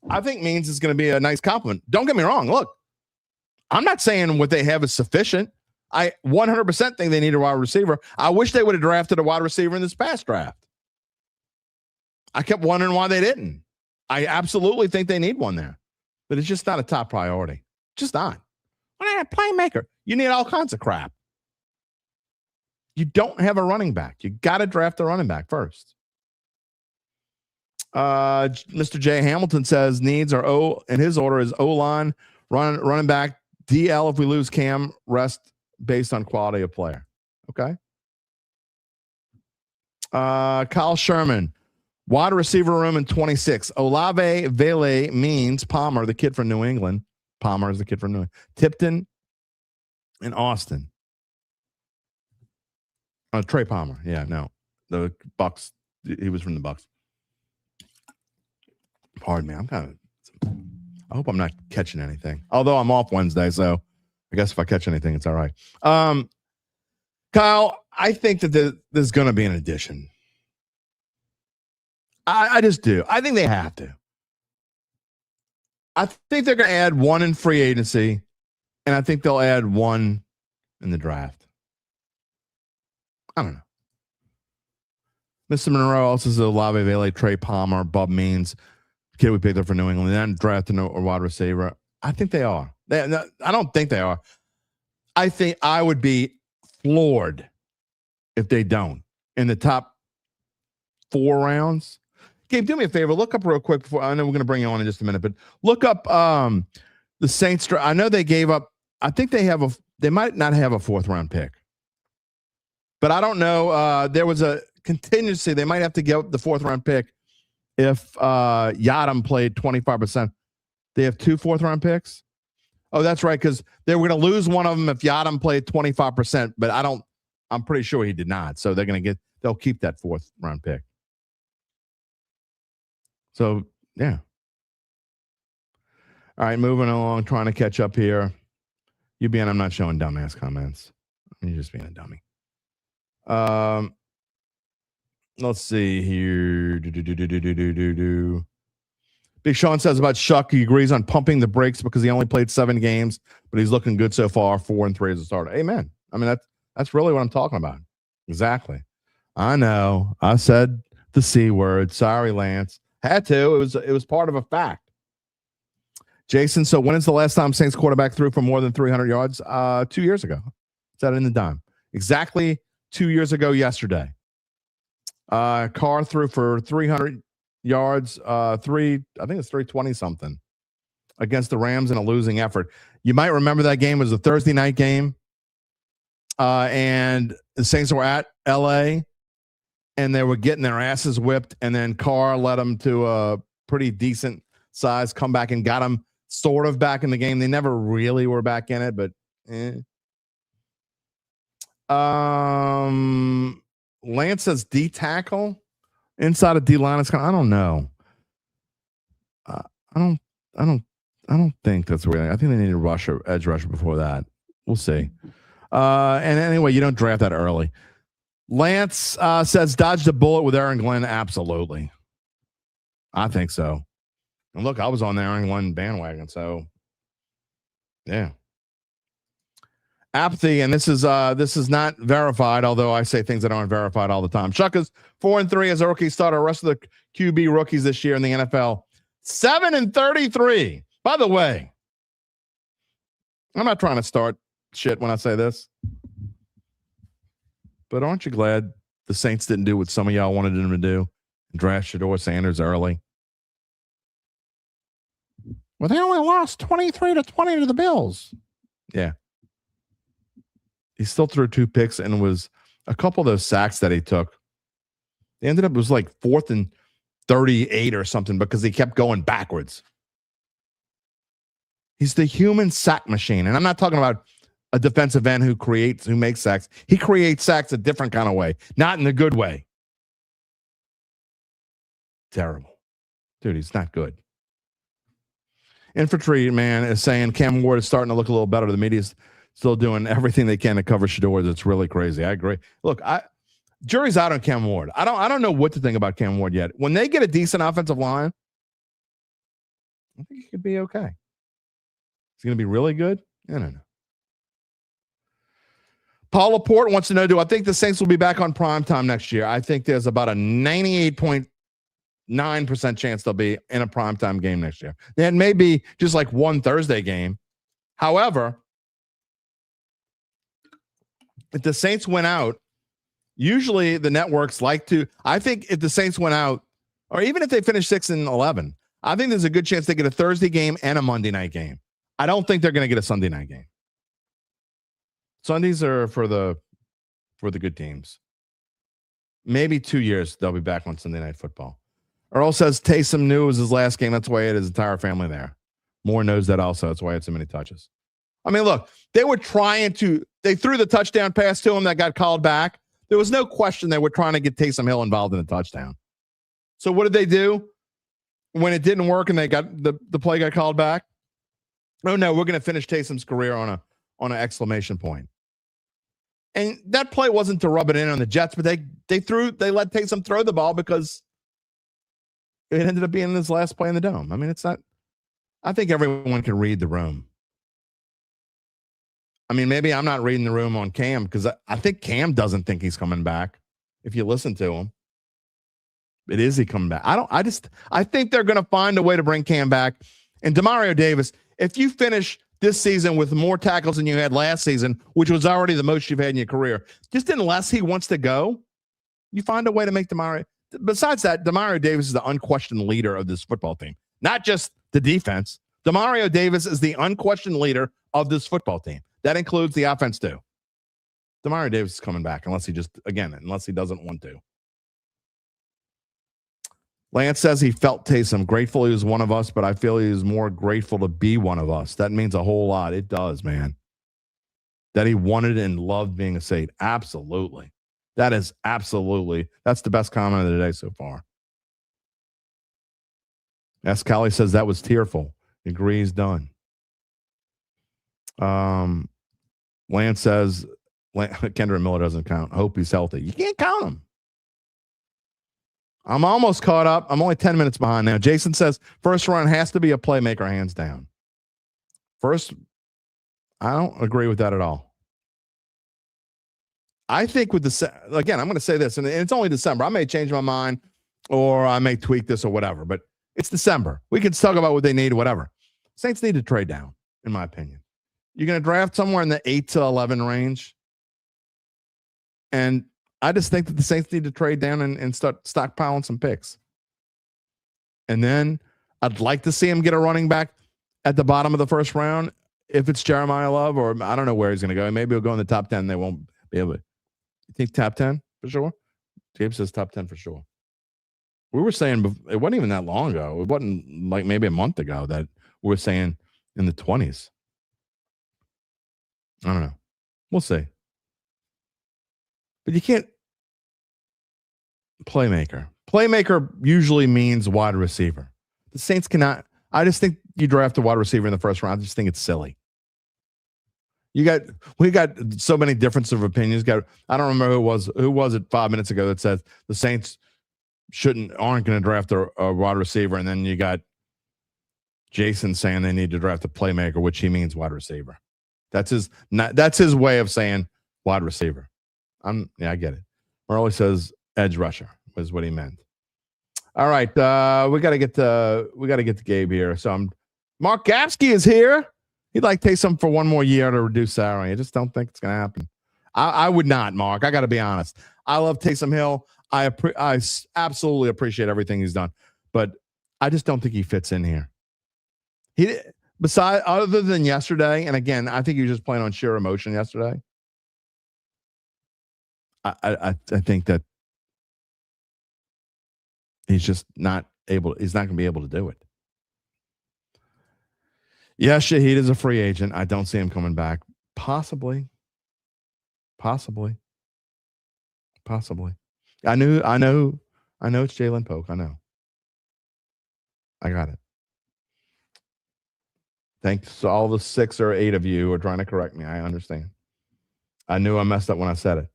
I think Means is going to be a nice compliment. Don't get me wrong. Look, I'm not saying what they have is sufficient. I 100% think they need a wide receiver. I wish they would have drafted a wide receiver in this past draft. I kept wondering why they didn't. I absolutely think they need one there, but it's just not a top priority. Just not. When I a playmaker, you need all kinds of crap. You don't have a running back. You got to draft a running back first. Mr. J. Hamilton says needs are in his order is O-line, running back, DL if we lose Cam, rest based on quality of player. Okay. Kyle Sherman, wide receiver room in 26. Olave, Vele, Means, Palmer, the kid from New England. Palmer is the kid from New England. Tipton, and Austin. Trey Palmer. Yeah, no. The Bucks. He was from the Bucks. Pardon me. I hope I'm not catching anything. Although I'm off Wednesday, so I guess if I catch anything, it's all right. Kyle, I think that there's going to be an addition. I just do. I think they have to. I think they're going to add one in free agency, and I think they'll add one in the draft. I don't know. Mr. Monroe also says Olave, Vele, Trey Palmer, Bub Means, kid we picked up for New England, then drafting a wide receiver. I think they are. I don't think they are. I think I would be floored if they don't in the top 4 rounds. Gabe, do me a favor. Look up real quick before. I know we're going to bring you on in just a minute, but look up the Saints. I know they gave up. I think they might not have a 4th round pick, but I don't know. There was a contingency. They might have to give up the 4th round pick if Yadam played 25%. They have 2 4th round picks. Oh, that's right, because they were going to lose one of them if Yadam played 25%, but I'm pretty sure he did not. So they'll keep that 4th round pick. So, yeah. All right, moving along, trying to catch up here. I'm not showing dumbass comments. You're just being a dummy. Let's see here. Big Sean says about Shough, he agrees on pumping the brakes because he only played 7 games, but he's looking good so far, 4-3 as a starter. Amen. I mean, that's really what I'm talking about. Exactly. I know. I said the C word. Sorry, Lance. Had to. It was part of a fact. Jason, so when is the last time Saints quarterback threw for more than 300 yards? 2 years ago. Said it in the dime. Exactly 2 years ago yesterday. Carr threw for 300 yards, I think it's 320 something. against the Rams in a losing effort. You might remember that game was a Thursday night game, and the Saints were at L.A., and they were getting their asses whipped, and then Carr led them to a pretty decent size comeback and got them sort of back in the game. They never really were back in it, but Lance says D tackle inside of D line. I don't know. I don't think that's really. I think they need a rusher, edge rusher before that. We'll see. And anyway, you don't draft that early. Lance says dodged a bullet with Aaron Glenn. Absolutely. I think so. And look, I was on the Aaron Glenn bandwagon. So yeah. Apathy, and this is not verified, although I say things that aren't verified all the time. Shough is 4-3 as a rookie starter. The rest of the QB rookies this year in the NFL, 7-33. By the way, I'm not trying to start shit when I say this, but aren't you glad the Saints didn't do what some of y'all wanted them to do and draft Shedeur Sanders early? Well, they only lost 23-20 to the Bills. Yeah. He still threw 2 picks, and it was a couple of those sacks that he took. They ended up, it was like 4th and 38 or something because he kept going backwards. He's the human sack machine. And I'm not talking about a defensive end who makes sacks. He creates sacks a different kind of way, not in the good way. Terrible. Dude, he's not good. Infantry, man, is saying Cam Ward is starting to look a little better. The media's still doing everything they can to cover Shedeur. That's really crazy. I agree. Look, jury's out on Cam Ward. I don't know what to think about Cam Ward yet. When they get a decent offensive line, I think he could be okay. It's going to be really good. I don't know. Paul Laporte wants to know, do I think the Saints will be back on primetime next year? I think there's about a 98.9% chance they'll be in a primetime game next year. Then maybe just like one Thursday game. However, if the Saints went out, usually the networks like to, I think if the Saints went out, or even if they finish 6-11, I think there's a good chance they get a Thursday game and a Monday night game. I don't think they're going to get a Sunday night game. Sundays are for the good teams. Maybe 2 years they'll be back on Sunday Night Football. Earl says Taysom knew it was his last game. That's why he had his entire family there. Moore knows that also. That's why he had so many touches. I mean, look, they threw the touchdown pass to him that got called back. There was no question they were trying to get Taysom Hill involved in the touchdown. So what did they do when it didn't work and they got the play got called back? Oh no, we're going to finish Taysom's career on an exclamation point. And that play wasn't to rub it in on the Jets, but they let Taysom throw the ball because it ended up being his last play in the dome. I mean, it's not. I think everyone can read the room. I mean, maybe I'm not reading the room on Cam because I think Cam doesn't think he's coming back. If you listen to him, but is he coming back? I think they're going to find a way to bring Cam back. And Demario Davis, if you finish this season with more tackles than you had last season, which was already the most you've had in your career, just unless he wants to go, you find a way to make Demario. Besides that, Demario Davis is the unquestioned leader of this football team, not just the defense. Demario Davis is the unquestioned leader of this football team. That includes the offense too. Demario Davis is coming back unless he doesn't want to. Lance says he felt Taysom. Grateful he was one of us, but I feel he was more grateful to be one of us. That means a whole lot. It does, man. That he wanted and loved being a Saint. Absolutely. That's the best comment of the day so far. S. Callie says that was tearful. Agrees, done. Lance says Kendra Miller doesn't count. Hope he's healthy. You can't count him. I'm almost caught up. I'm only 10 minutes behind now. Jason says first run has to be a playmaker, hands down. First, I don't agree with that at all. I think with again, I'm going to say this, and it's only December. I may change my mind or I may tweak this or whatever, but it's December. We can talk about what they need, whatever. Saints need to trade down, in my opinion. You're going to draft somewhere in the 8 to 11 range. And I just think that the Saints need to trade down and start stockpiling some picks. And then I'd like to see him get a running back at the bottom of the first round, if it's Jeremiah Love, or I don't know where he's going to go. Maybe he'll go in the top 10. They won't be able to. You think top 10 for sure? Gabe says top 10 for sure. We were saying it wasn't even that long ago. It wasn't like maybe a month ago that we were saying in the 20s. I don't know. We'll see. But you can't. Playmaker. Playmaker usually means wide receiver. The Saints cannot. I just think you draft a wide receiver in the first round. I just think it's silly. We got so many differences of opinions. I don't remember who was it 5 minutes ago that said the Saints aren't going to draft a wide receiver, and then you got Jason saying they need to draft a playmaker, which he means wide receiver. That's his way of saying wide receiver. I get it. Marley says edge rusher was what he meant. All right, we got to get to Gabe here. So Mark Gapsky is here. He'd like to take something for one more year to reduce salary. I just don't think it's going to happen. I would not, Mark. I got to be honest. I love Taysom Hill. I absolutely appreciate everything he's done, but I just don't think he fits in here. Other than yesterday, and again, I think he was just playing on sheer emotion yesterday. I think that he's just not able. He's not going to be able to do it. Yeah, Shaheed is a free agent. I don't see him coming back. Possibly. I know it's Jalen Polk. I know. I got it. Thanks to all the 6 or 8 of you who are trying to correct me. I understand. I knew I messed up when I said it.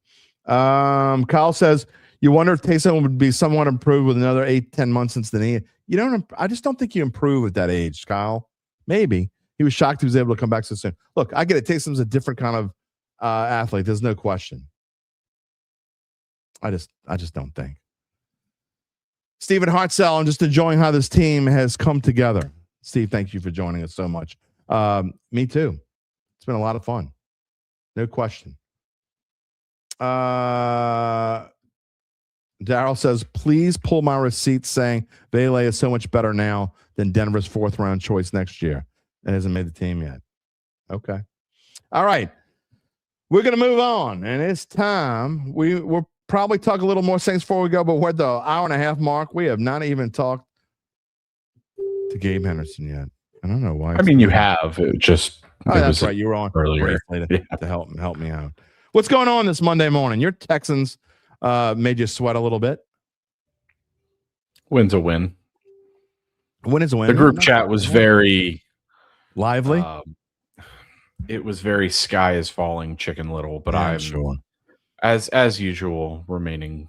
Kyle says, you wonder if Taysom would be somewhat improved with another 8-10 months since the knee. I just don't think you improve at that age, Kyle. Maybe. He was shocked he was able to come back so soon. Look, I get it. Taysom's a different kind of athlete. There's no question. I just don't think. Stephen Hartzell, I'm just enjoying how this team has come together. Steve, thank you for joining us so much. Me too. It's been a lot of fun. No question. Daryl says, please pull my receipt saying Vele is so much better now than Denver's 4th round choice next year. It hasn't made the team yet. Okay. All right. We're going to move on, and it's time. We'll probably talk a little more Saints before we go, but we're at the hour and a half mark. We have not even talked to Gabe Henderson yet. I don't know why. I mean, you have. That's right. You were on earlier to help me out. What's going on this Monday morning? Your Texans made you sweat a little bit. Win's a win. Win is a win. The group chat was very lively. It was very sky is falling, Chicken Little, but I'm sure, as usual, remaining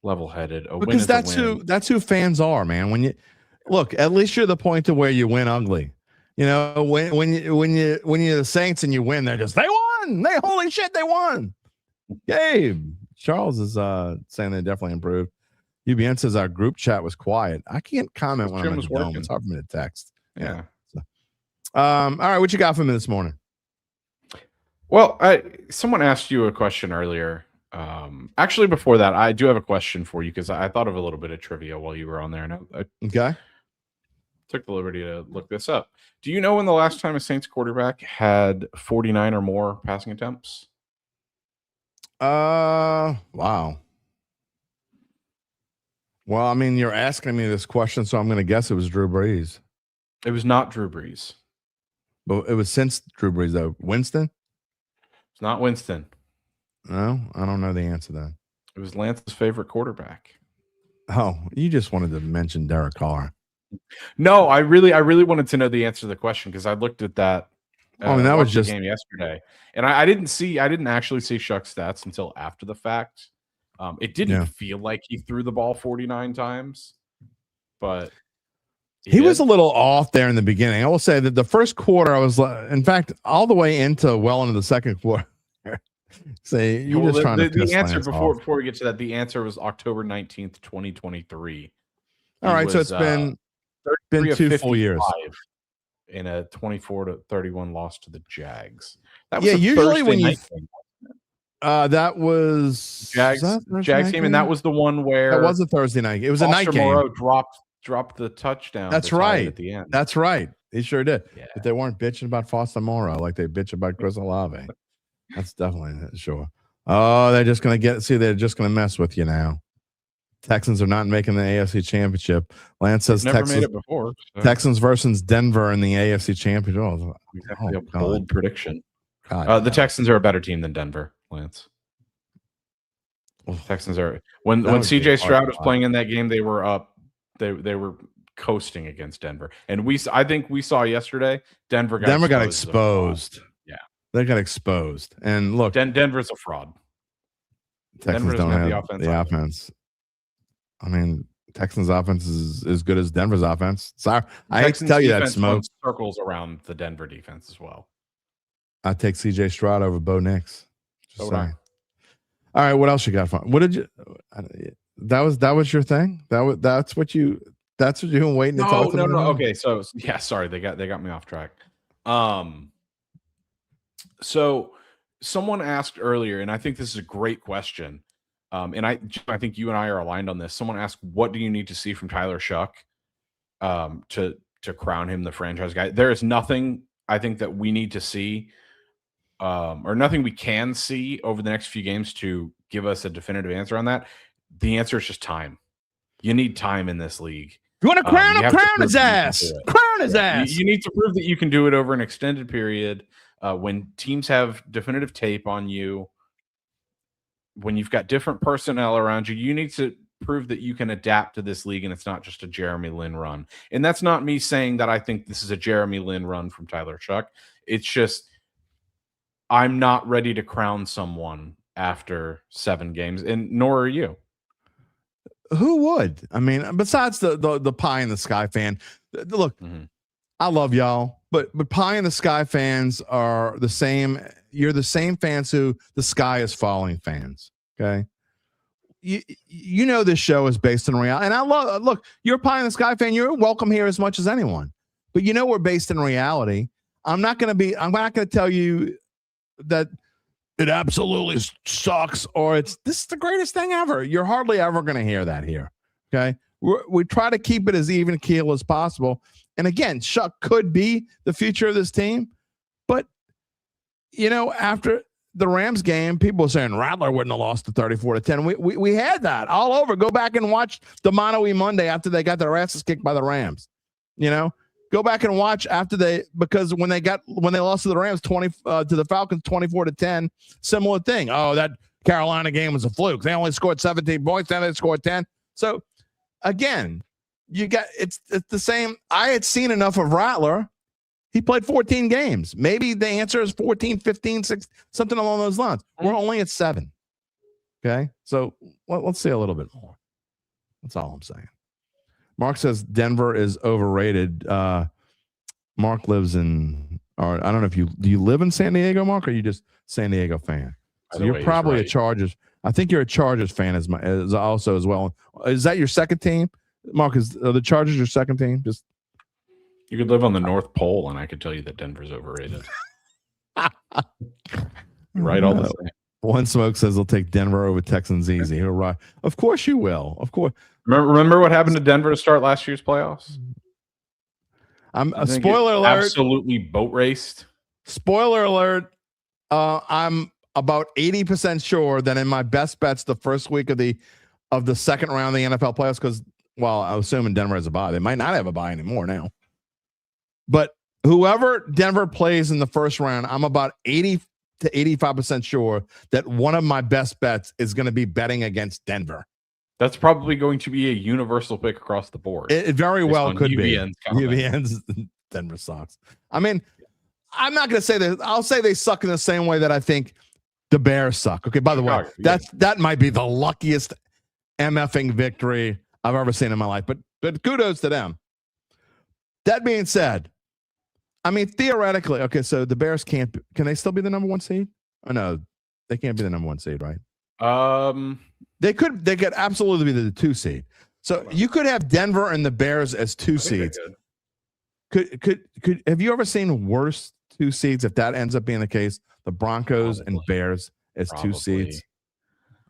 level-headed. Because that's who fans are, man. When you look, at least you're the point to where you win ugly. You know, when you're the Saints and you win, they're just they won. Holy shit, they won. Gabe Charles is saying they definitely improved. UBN says our group chat was quiet. I can't comment when I'm in the dome. It's hard for me to text. Yeah. So, all right, what you got for me this morning? Well, someone asked you a question earlier. Actually, before that, I do have a question for you because I thought of a little bit of trivia while you were on there. And okay. Took the liberty to look this up. Do you know when the last time a Saints quarterback had 49 or more passing attempts? Wow. Well, I mean, you're asking me this question, so I'm going to guess it was Drew Brees. It was not Drew Brees. But it was since Drew Brees, though. Winston? It's not Winston. No, I don't know the answer then. It was Lance's favorite quarterback. Oh, you just wanted to mention Derek Carr. No, I really wanted to know the answer to the question because I looked at that. I mean, that was just game yesterday, and I didn't actually see Shough's stats until after the fact. It didn't feel like he threw the ball 49 times, but he was a little off there in the beginning. I will say that the first quarter, I was, in fact, all the way into the second quarter. Say you just trying to the answer before we get to that. The answer was October 19th, 2023. All right, so it's been 2 full years in a 24-31 loss to the Jags. That was usually when you that was Jags game, and that was the one where that was a Thursday night. It was a night game. Moreau dropped the touchdown. That's right at the end. That's right. He sure did. Yeah. But they weren't bitching about Foster Moreau like they bitch about Chris Olave. That's definitely sure. Oh, they're just going to they're just going to mess with you now. Texans are not making the AFC Championship. Lance says Never Texans, made it before. So. Texans versus Denver in the AFC Championship. Exactly a bold prediction. God, the Texans are a better team than Denver, Lance. Texans are when CJ Stroud was playing in that game, they were up. They were coasting against Denver, and I think we saw yesterday Denver got exposed. Yeah, they got exposed. And look, Denver's a fraud. Texans don't have the offense. I mean, Texans' offense is as good as Denver's offense. Sorry, I hate to tell you that, Smoke. Circles around the Denver defense as well. I take CJ Stroud over Bo Nix. So would I. All right, what else you got? What did you? That was your thing. That's what you were waiting to talk to me about? Okay, so yeah, sorry, they got me off track. So someone asked earlier, and I think this is a great question. And I think you and I are aligned on this. Someone asked, "What do you need to see from Tyler Shough to crown him the franchise guy?" There is nothing I think that we need to see. Or nothing we can see over the next few games to give us a definitive answer on that. The answer is just time. You need time in this league. You want to crown him? Crown his ass. Crown his ass. You need to prove that you can do it over an extended period. When teams have definitive tape on you, when you've got different personnel around you, you need to prove that you can adapt to this league and it's not just a Jeremy Lin run. And that's not me saying that I think this is a Jeremy Lin run from Tyler Shough. It's just I'm not ready to crown someone after 7 games, and nor are you. Who would? I mean, besides the pie in the sky fan. Look, I love y'all, but pie in the sky fans are the same. You're the same fans who the sky is falling fans. Okay, you know this show is based on reality, and I love. Look, you're a pie in the sky fan. You're welcome here as much as anyone, but you know we're based in reality. I'm not going to tell you that it absolutely sucks or this is the greatest thing ever. You're hardly ever going to hear that here. Okay. We try to keep it as even keel as possible. And again, Shough could be the future of this team, but after the Rams game, people were saying Rattler wouldn't have lost to 34-10. We had that all over. Go back and watch the Mano E Monday after they got their asses kicked by the Rams, Go back and watch because when they lost to the Rams to the Falcons 24-10, similar thing. Oh, that Carolina game was a fluke. They only scored 17 points, then they scored 10. So again, it's the same. I had seen enough of Rattler. He played 14 games. Maybe the answer is 14, 15, 6, something along those lines. We're only at 7. Okay, so let's see a little bit more. That's all I'm saying. Mark says Denver is overrated. Mark lives in, or I don't know if do you live in San Diego, Mark, or are you just San Diego fan? So you're probably a Chargers. I think you're a Chargers fan as well. Is that your second team, Mark? Are the Chargers your second team? Just you could live on the North Pole, and I could tell you that Denver's overrated. Right, all the way. One Smoke says they'll take Denver over Texans easy. He'll ride. Of course you will. Of course. Remember what happened to Denver to start last year's playoffs? Spoiler alert. Absolutely boat raced. Spoiler alert. I'm about 80% sure that in my best bets the first week of the second round of the NFL playoffs, because I'm assuming Denver has a bye. They might not have a bye anymore now. But whoever Denver plays in the first round, I'm about 80 to 85% sure that one of my best bets is going to be betting against Denver. That's probably going to be a universal pick across the board. It very well could UVN's be. UVN's Denver sucks. I mean, I'm not going to say that. I'll say they suck in the same way that I think the Bears suck. Okay, by the way, that might be the luckiest MFing victory I've ever seen in my life. But kudos to them. That being said, I mean, theoretically, okay, so the Bears can they still be the number 1 seed? Or no, they can't be the number 1 seed, right? They could absolutely be the 2 seed. So you could have Denver and the Bears as 2 seeds. Could have you ever seen worse 2 seeds if that ends up being the case? The Broncos and Bears as 2 seeds.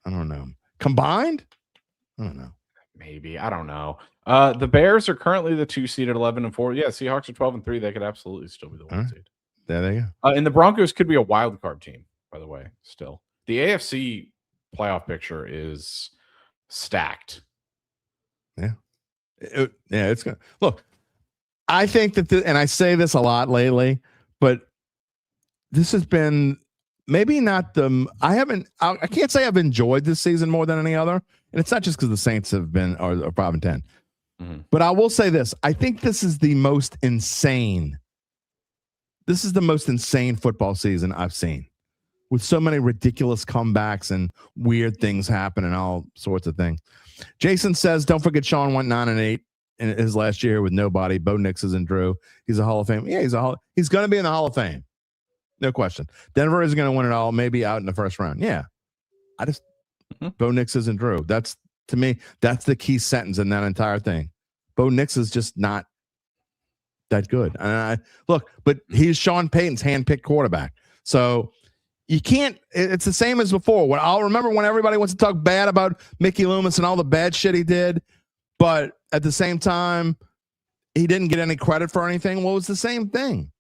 I don't know. Combined? I don't know. Maybe. I don't know. The Bears are currently the 2 seed at 11-4. Yeah, Seahawks are 12-3. They could absolutely still be the 1 seed. There they go. And the Broncos could be a wild card team, by the way. Still, the AFC playoff picture is stacked. Yeah, it's gonna look. I think that, and I say this a lot lately, but this has been maybe not the. I can't say I've enjoyed this season more than any other, and it's not just because the Saints have been are 5-10. But I will say this: I think this is the most insane. This is the most insane football season I've seen, with so many ridiculous comebacks and weird things happen and all sorts of things. Jason says, don't forget Sean went 9-8 in his last year with nobody. Bo Nix and Drew. He's a Hall of Fame. Yeah, he's going to be in the Hall of Fame. No question. Denver is going to win it all, maybe out in the first round. Yeah. Bo Nix and Drew. That's, to me, that's the key sentence in that entire thing. Bo Nix is just not that good. And but he's Sean Payton's handpicked quarterback. So you can't, it's the same as before. I'll remember when everybody wants to talk bad about Mickey Loomis and all the bad shit he did, but at the same time, he didn't get any credit for anything. Well, it was the same thing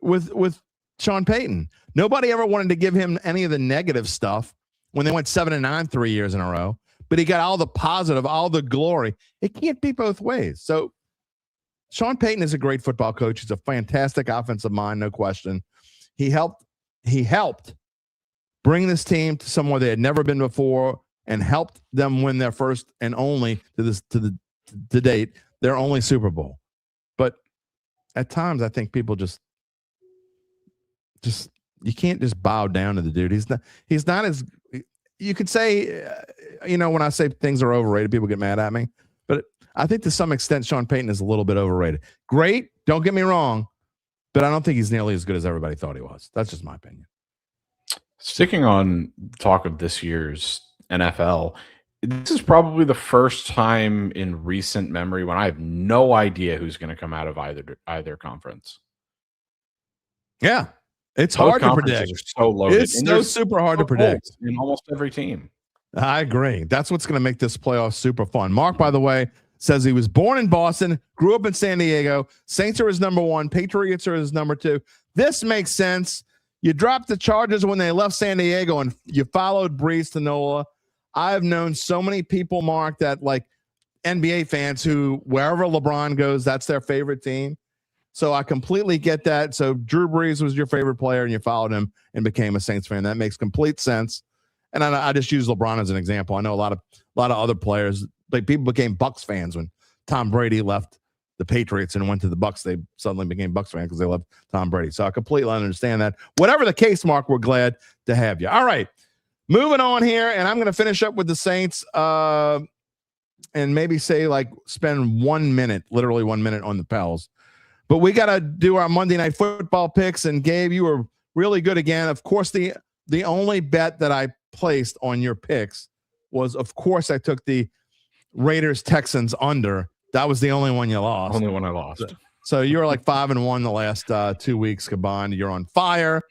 with Sean Payton. Nobody ever wanted to give him any of the negative stuff when they went 7-9 3 years in a row, but he got all the positive, all the glory. It can't be both ways. So Sean Payton is a great football coach. He's a fantastic offensive mind, no question. He helped bring this team to somewhere they had never been before and helped them win their first and only to date, their only Super Bowl. But at times I think people just you can't just bow down to the dude. He's not as, you could say, when I say things are overrated, people get mad at me, but I think to some extent Sean Payton is a little bit overrated. Great, don't get me wrong, but I don't think he's nearly as good as everybody thought he was. That's just my opinion. Sticking on talk of this year's NFL, this is probably the first time in recent memory when I have no idea who's going to come out of either conference. Yeah, it's hard to predict. So loaded. It's so super hard to predict in almost every team. I agree. That's what's going to make this playoff super fun. Mark, by the way, says he was born in Boston, grew up in San Diego. Saints are his number 1. Patriots are his number 2. This makes sense. You dropped the Chargers when they left San Diego, and you followed Breeze to NOLA. I've known so many people, Mark, that like NBA fans who wherever LeBron goes, that's their favorite team. So I completely get that. So Drew Brees was your favorite player, and you followed him and became a Saints fan. That makes complete sense. And I just use LeBron as an example. I know a lot of other players, like people became Bucks fans when Tom Brady left the Patriots and went to the Bucks. They suddenly became Bucks fans because they loved Tom Brady. So I completely understand that. Whatever the case, Mark, we're glad to have you. All right, moving on here, and I'm going to finish up with the Saints and maybe say spend 1 minute, literally 1 minute on the Pels. But we got to do our Monday Night Football picks. And Gabe, you were really good again. Of course, the only bet that I placed on your picks was, of course, I took the Raiders Texans under. That was the only one you lost. Only one I lost. So you're like 5-1 the last 2 weeks combined. You're on fire.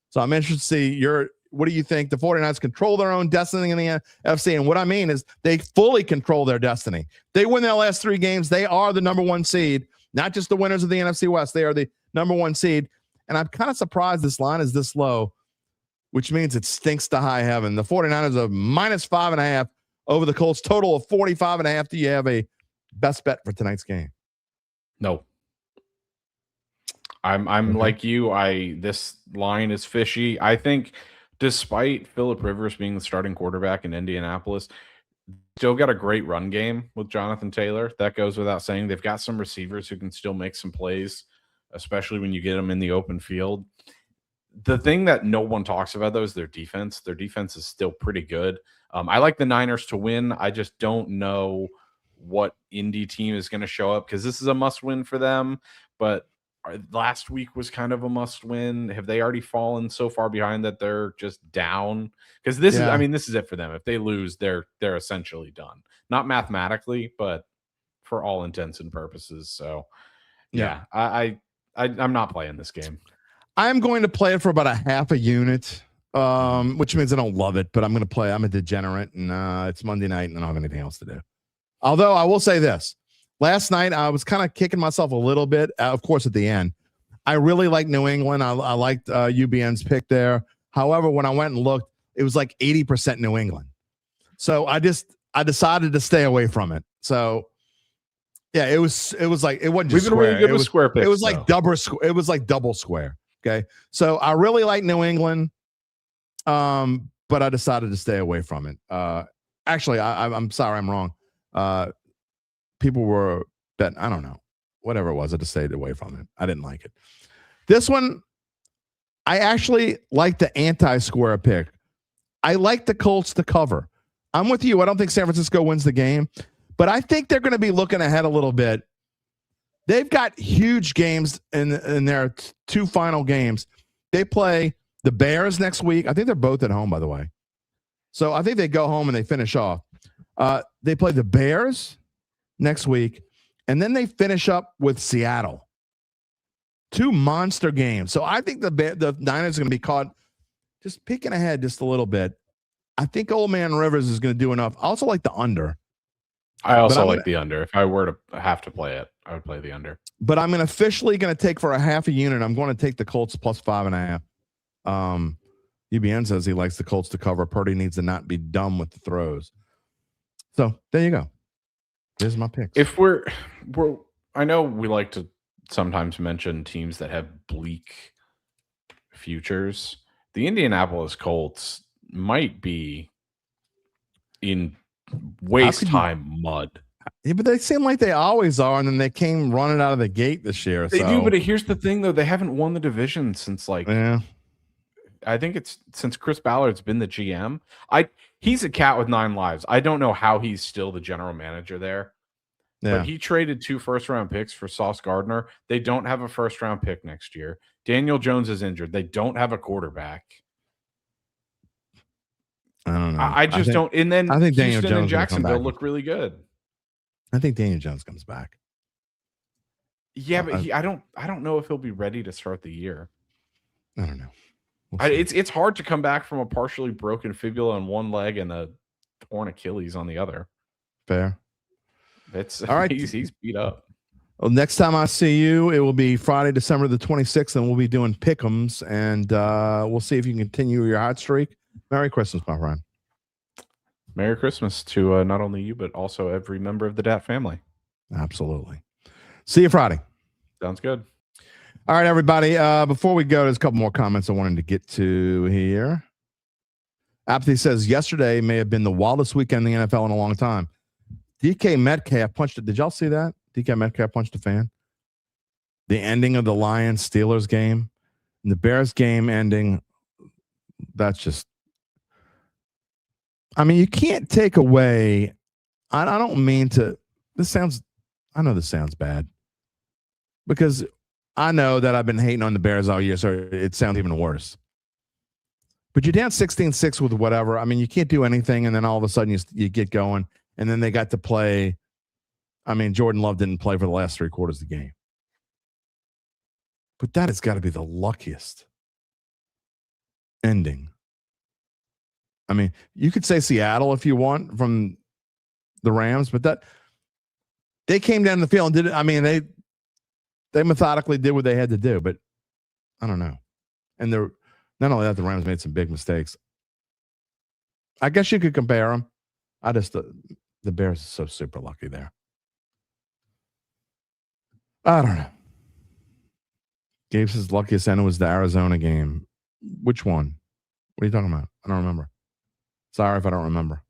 So I'm interested to see what do you think? The 49ers control their own destiny in the NFC. And what I mean is they fully control their destiny. They win their last 3 games. They are the number 1 seed, not just the winners of the NFC West. They are the number 1 seed. And I'm kind of surprised this line is this low, which means it stinks to high heaven. The 49ers are -5.5 over the Colts, total of 45.5. Do you have a best bet for tonight's game? No. I'm okay. Like you. This line is fishy. I think despite Phillip Rivers being the starting quarterback in Indianapolis, still got a great run game with Jonathan Taylor. That goes without saying. They've got some receivers who can still make some plays, especially when you get them in the open field. The thing that no one talks about, though, is their defense. Their defense is still pretty good. I like the Niners to win. I just don't know what Indy team is going to show up because this is a must-win for them. But last week was kind of a must-win. Have they already fallen so far behind that they're just down? Because this is it for them. If they lose, they're essentially done. Not mathematically, but for all intents and purposes. So, yeah. I'm not playing this game. I'm going to play it for about a half a unit, which means I don't love it, but I'm going to play. I'm a degenerate, and it's Monday night, and I don't have anything else to do. Although I will say this. last night I was kind of kicking myself a little bit, of course, at the end. I really like New England. I liked UBN's pick there. However, when I went and looked, it was like 80% New England. So I decided to stay away from it. So yeah, it was like, it wasn't just We've been really good with square picks. It was like double square. Okay. So I really like New England. But I decided to stay away from it. Actually, I'm sorry, I'm wrong. People were betting, I don't know, whatever it was. I just stayed away from it. I didn't like it. This one, I actually like the anti-square pick. I like the Colts to cover. I'm with you. I don't think San Francisco wins the game, but I think they're going to be looking ahead a little bit. They've got huge games in their two final games. They play the Bears next week. I think they're both at home, by the way. So I think they go home and they finish off. They play the Bears next week, and then they finish up with Seattle. Two monster games. So I think the Niners are going to be caught just peeking ahead just a little bit. I think Old Man Rivers is going to do enough. I also like the under. I also like the under. If I were to have to play it, I would play the under. But I'm officially going to take for a half a unit. I'm going to take the Colts plus 5.5. UBN says he likes the Colts to cover. Purdy needs to not be dumb with the throws. So there you go. There's my picks. If I know we like to sometimes mention teams that have bleak futures. The Indianapolis Colts might be in waist time mud. Yeah, but they seem like they always are, and then they came running out of the gate this year. They do, but here's the thing, though. They haven't won the division since I think it's since Chris Ballard's been the GM. He's a cat with 9 lives. I don't know how he's still the general manager there. Yeah. But he traded 2 first-round picks for Sauce Gardner. They don't have a first-round pick next year. Daniel Jones is injured. They don't have a quarterback. I don't know. I don't. And then I think Daniel Houston Jones and Jacksonville look really good. I think Daniel Jones comes back. Yeah, but I don't know if he'll be ready to start the year. I don't know. It's hard to come back from a partially broken fibula on one leg and a torn Achilles on the other. Fair. It's all right. He's beat up. Well, next time I see you, it will be Friday, December the 26th, and we'll be doing pick'ems, and we'll see if you can continue your hot streak. Merry Christmas, my friend. Merry Christmas to not only you, but also every member of the Dat family. Absolutely. See you Friday. Sounds good. All right, everybody. Before we go, there's a couple more comments I wanted to get to here. Apathy says, yesterday may have been the wildest weekend in the NFL in a long time. DK Metcalf punched it. Did y'all see that? DK Metcalf punched a fan. The ending of the Lions-Steelers game and the Bears game ending, that's just, I mean, you can't take away, I don't mean to, I know this sounds bad because I know that I've been hating on the Bears all year, so it sounds even worse. But you're down 16-6 with whatever. I mean, you can't do anything, and then all of a sudden you get going, and then they got to play. I mean, Jordan Love didn't play for the last 3 quarters of the game. But that has got to be the luckiest ending. I mean, you could say Seattle if you want from the Rams, but that they came down the field and did it. I mean, they methodically did what they had to do, but I don't know. And not only that, the Rams made some big mistakes. I guess you could compare them. The Bears are so super lucky there. I don't know. Gabe says luckiest end was the Arizona game. Which one? What are you talking about? I don't remember. Sorry if I don't remember.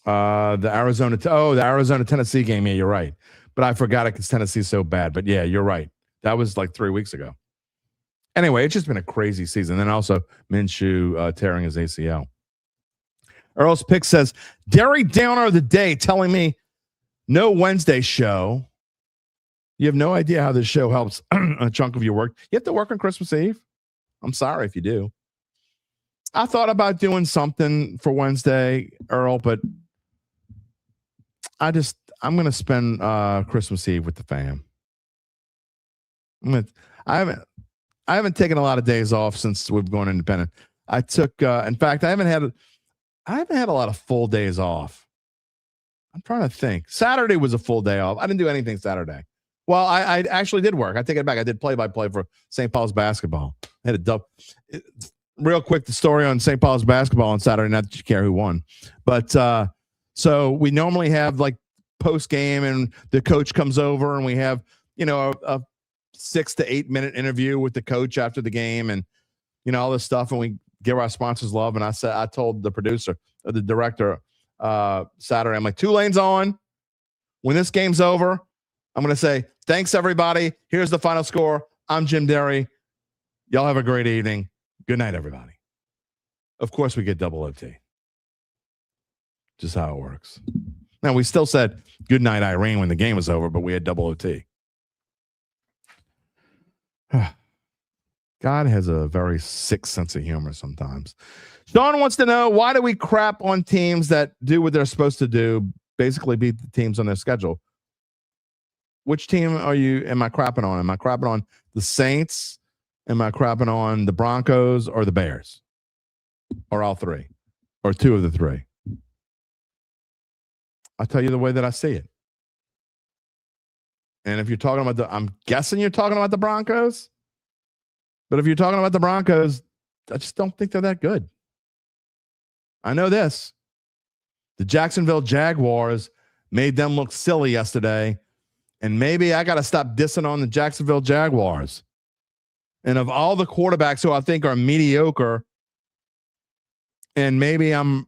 The Arizona-Tennessee game. Yeah, you're right. But I forgot it because Tennessee's so bad. But yeah, you're right. That was like 3 weeks ago. Anyway, it's just been a crazy season. And also Minshew tearing his ACL. Earl's Pick says, Derry Downer of the day telling me no Wednesday show. You have no idea how this show helps a chunk of your work. You have to work on Christmas Eve? I'm sorry if you do. I thought about doing something for Wednesday, Earl, but I'm going to spend Christmas Eve with the fam. I haven't taken a lot of days off since we've gone independent. I took, in fact, I haven't had a lot of full days off. I'm trying to think. Saturday was a full day off. I didn't do anything Saturday. Well, I actually did work. I take it back. I did play-by-play for St. Paul's basketball. I had a dub. Real quick, the story on St. Paul's basketball on Saturday. Not that you care who won, but so we normally have like post game, and the coach comes over, and we have a 6 to 8 minute interview with the coach after the game, and all this stuff, and we give our sponsors love. And I told the producer, or the director, Saturday, I'm like, Tulane's on. When this game's over, I'm going to say, thanks, everybody. Here's the final score. I'm Jim Derry. Y'all have a great evening. Good night, everybody. Of course, we get double OT. Just how it works. Now, we still said good night, Irene, when the game was over, but we had double OT. God has a very sick sense of humor sometimes. Sean wants to know, why do we crap on teams that do what they're supposed to do, basically beat the teams on their schedule? Which team am I crapping on? Am I crapping on the Saints? Am I crapping on the Broncos or the Bears? Or all three? Or two of the three? I'll tell you the way that I see it. And if you're talking about I'm guessing you're talking about the Broncos. But if you're talking about the Broncos, I just don't think they're that good. I know this. The Jacksonville Jaguars made them look silly yesterday. And maybe I got to stop dissing on the Jacksonville Jaguars. And of all the quarterbacks who I think are mediocre, and maybe I'm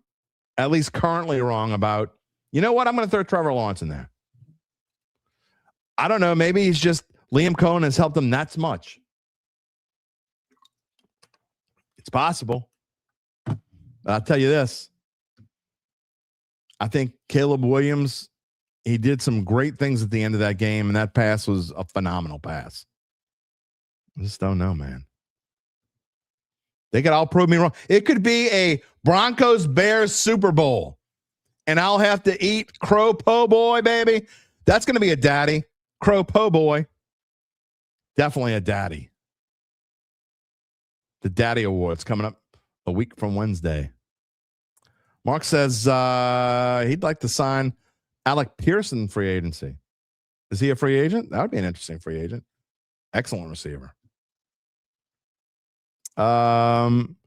at least currently wrong about, you know what? I'm going to throw Trevor Lawrence in there. I don't know. Maybe he's just, Liam Cohen has helped him that much. It's possible. But I'll tell you this. I think Caleb Williams, he did some great things at the end of that game, and that pass was a phenomenal pass. I just don't know, man. They could all prove me wrong. It could be a Broncos-Bears Super Bowl, and I'll have to eat Crow Po' Boy, baby. That's going to be a daddy. Crow Po' Boy. Definitely a daddy. The Daddy Awards coming up a week from Wednesday. Mark says he'd like to sign Alec Pearson free agency. Is he a free agent? That would be an interesting free agent. Excellent receiver. One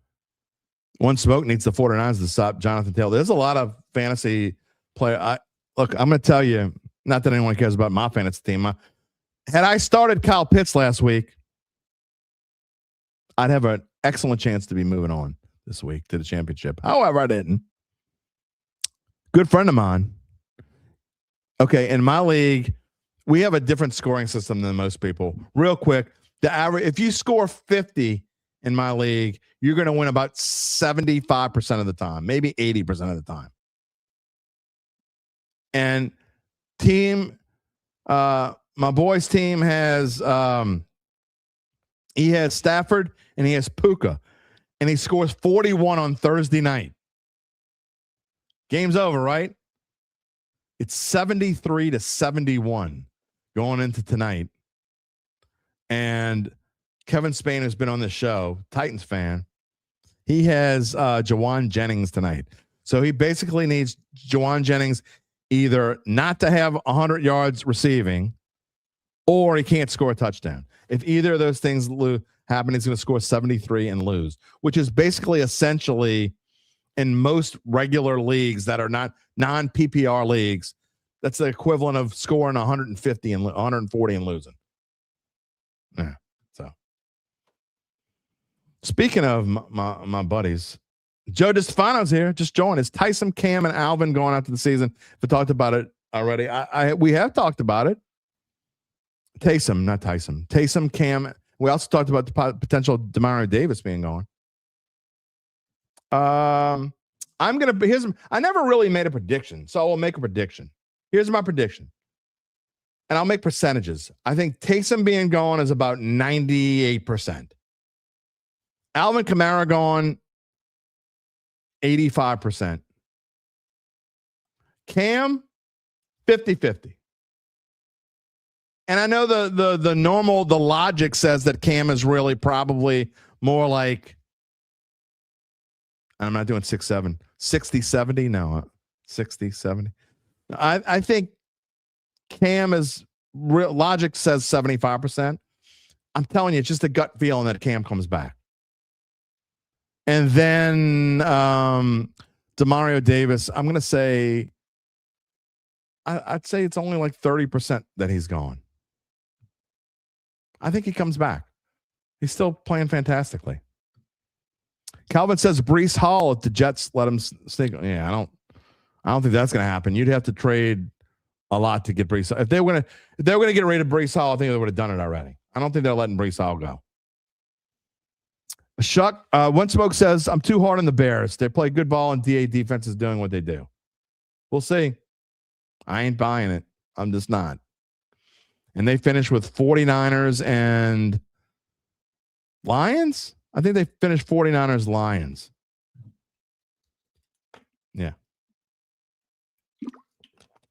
Smoke needs the 49ers to stop Jonathan Taylor. There's a lot of fantasy player. Look, I'm going to tell you, not that anyone cares about my fantasy team. Had I started Kyle Pitts last week, I'd have an excellent chance to be moving on this week to the championship. However, I didn't. Good friend of mine. Okay, in my league, we have a different scoring system than most people. Real quick, the average, if you score 50 in my league, you're going to win about 75% of the time, maybe 80% of the time. And my boy's team has he has Stafford and he has Puka, and he scores 41 on Thursday night. Game's over, right? It's 73-71 going into tonight. And Kevin Spain has been on the show, Titans fan. He has Jawan Jennings tonight. So he basically needs Jawan Jennings either not to have 100 yards receiving, or he can't score a touchdown. If either of those things happen, he's going to score 73 and lose, which is basically essentially in most regular leagues that are not non-PPR leagues, that's the equivalent of scoring 150 and 140 and losing. Yeah. So speaking of my buddies, Joe DeStefano's here. Just joined. Is Taysom, Cam, and Alvin going after the season? We talked about it already. We have talked about it. Taysom, not Tyson. Taysom, Cam. We also talked about the potential Demario Davis being gone. I never really made a prediction, so I will make a prediction. Here's my prediction. And I'll make percentages. I think Taysom being gone is about 98%. Alvin Kamara gone, 85%. Cam, 50-50. And I know the normal, the logic says that Cam is really probably more like, I'm not doing 6-7, 60-70. No, 60-70. I think Cam is logic says 75%. I'm telling you, it's just a gut feeling that Cam comes back. And then Demario Davis, I'm going to say, I'd say it's only like 30% that he's gone. I think he comes back. He's still playing fantastically. Calvin says Breece Hall if the Jets let him sneak. Yeah, I don't think that's going to happen. You'd have to trade a lot to get Breece. If they were going to get rid of Breece Hall, I think they would have done it already. I don't think they're letting Breece Hall go. Shough, One Smoke says, I'm too hard on the Bears. They play good ball and DA defense is doing what they do. We'll see. I ain't buying it. I'm just not. And they finished with 49ers and Lions? I think they finished 49ers Lions. Yeah.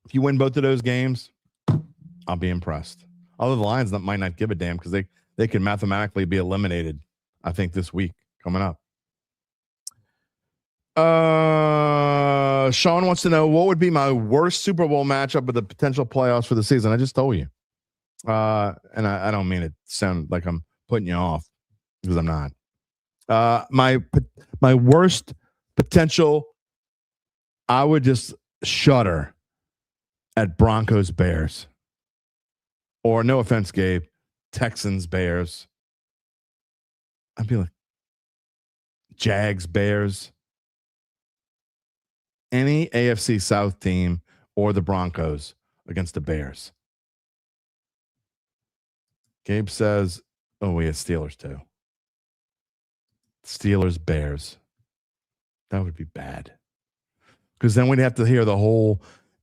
If you win both of those games, I'll be impressed. Although the Lions might not give a damn because they can mathematically be eliminated, I think, this week coming up. Sean wants to know what would be my worst Super Bowl matchup with the potential playoffs for the season. I just told you. And I don't mean it sound like I'm putting you off because I'm not. My worst potential, I would just shudder at Broncos Bears. Or no offense, Gabe, Texans Bears. I'd be like Jags Bears. Any AFC South team or the Broncos against the Bears. Gabe says, oh, we have Steelers too. Steelers, Bears. That would be bad. Because then we'd have to hear the whole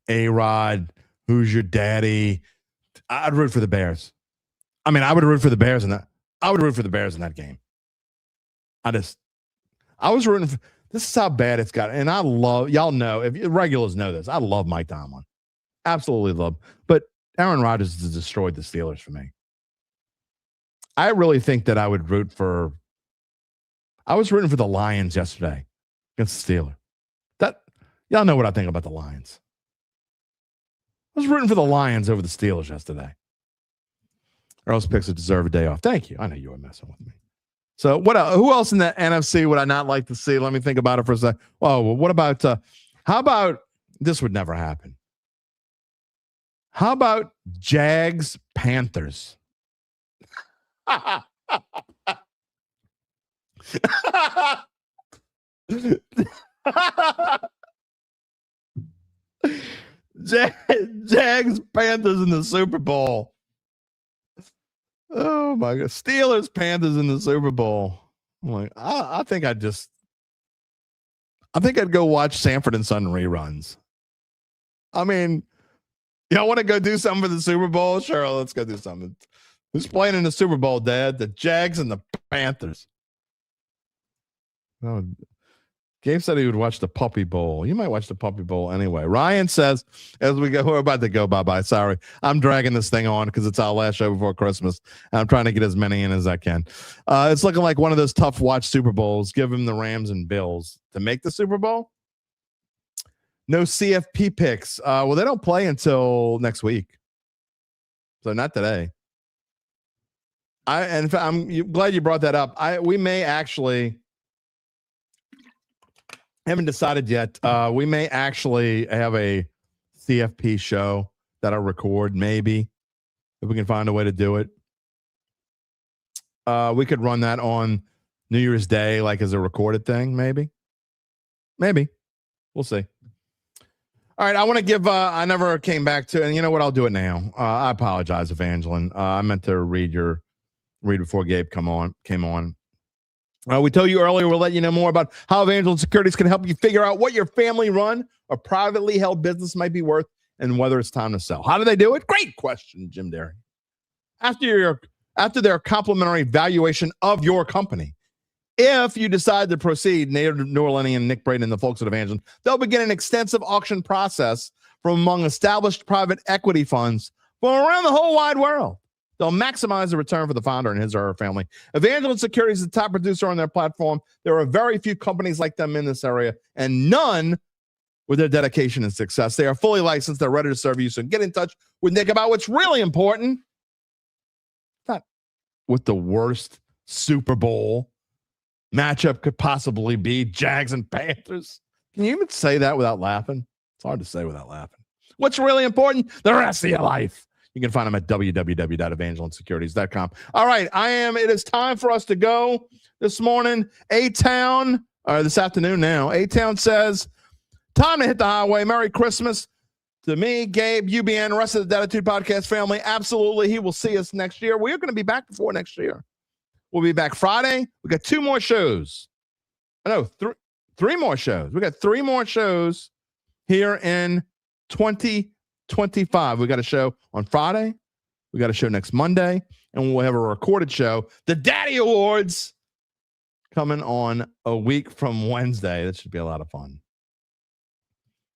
A-Rod, who's your daddy? I'd root for the Bears. I mean, I would root for the Bears in that. I would root for the Bears in that game. I was rooting for, this is how bad it's got. And I love, y'all know, if regulars know this, I love Mike Tomlin. Absolutely love. But Aaron Rodgers has destroyed the Steelers for me. I really think that I was rooting for the Lions yesterday against the Steelers. Y'all know what I think about the Lions. I was rooting for the Lions over the Steelers yesterday. Earl's Picks deserve a day off. Thank you. I know you were messing with me. So what? Who else in the NFC would I not like to see? Let me think about it for a second. Oh, well, what about? How about this? Would never happen. How about Jags Panthers? Jags Panthers in the Super Bowl. Oh my God. Steelers Panthers in the Super Bowl. I'm like, I think I'd go watch Sanford and Son reruns. I mean, y'all want to go do something for the Super Bowl? Sure, let's go do something. Who's playing in the Super Bowl, Dad? The Jags and the Panthers. Oh, Gabe said he would watch the Puppy Bowl. You might watch the Puppy Bowl anyway. Ryan says, as we go, we're about to go bye-bye. Sorry. I'm dragging this thing on because it's our last show before Christmas. And I'm trying to get as many in as I can. It's looking like one of those tough watch Super Bowls. Give them the Rams and Bills to make the Super Bowl. No CFP picks. Well, they don't play until next week. So not today. And I'm glad you brought that up. We may actually... haven't decided yet. We may actually have a CFP show that I'll record, maybe, if we can find a way to do it. We could run that on New Year's Day, like as a recorded thing, maybe. Maybe. We'll see. All right, I want to give, I never came back to, and you know what, I'll do it now. I apologize, Evangeline. I meant to read before Gabe came on. We told you earlier, we'll let you know more about how Evangeline Securities can help you figure out what your family-run or privately held business might be worth and whether it's time to sell. How do they do it? Great question, Jim Derry. After their complimentary valuation of your company, if you decide to proceed, Native Norlinian, Nick Braden, and the folks at Evangeline, they'll begin an extensive auction process from among established private equity funds from around the whole wide world. They'll maximize the return for the founder and his or her family. Evangeline Securities is the top producer on their platform. There are very few companies like them in this area, and none with their dedication and success. They are fully licensed. They're ready to serve you. So get in touch with Nick about what's really important. Not what the worst Super Bowl matchup could possibly be, Jags and Panthers. Can you even say that without laughing? It's hard to say without laughing. What's really important? The rest of your life. You can find them at www.evangelinesecurities.com. All right, it is time for us to go this morning. A-Town, or this afternoon now. A-Town says, time to hit the highway. Merry Christmas to me, Gabe, UBN, rest of the Dattitude podcast family. Absolutely. He will see us next year. We're going to be back before next year. We'll be back Friday. We got 2 more shows. Three more shows. We got 3 more shows here in 2025. We got a show on Friday. We got a show next Monday. And we'll have a recorded show. The Daddy Awards coming on a week from Wednesday. That should be a lot of fun.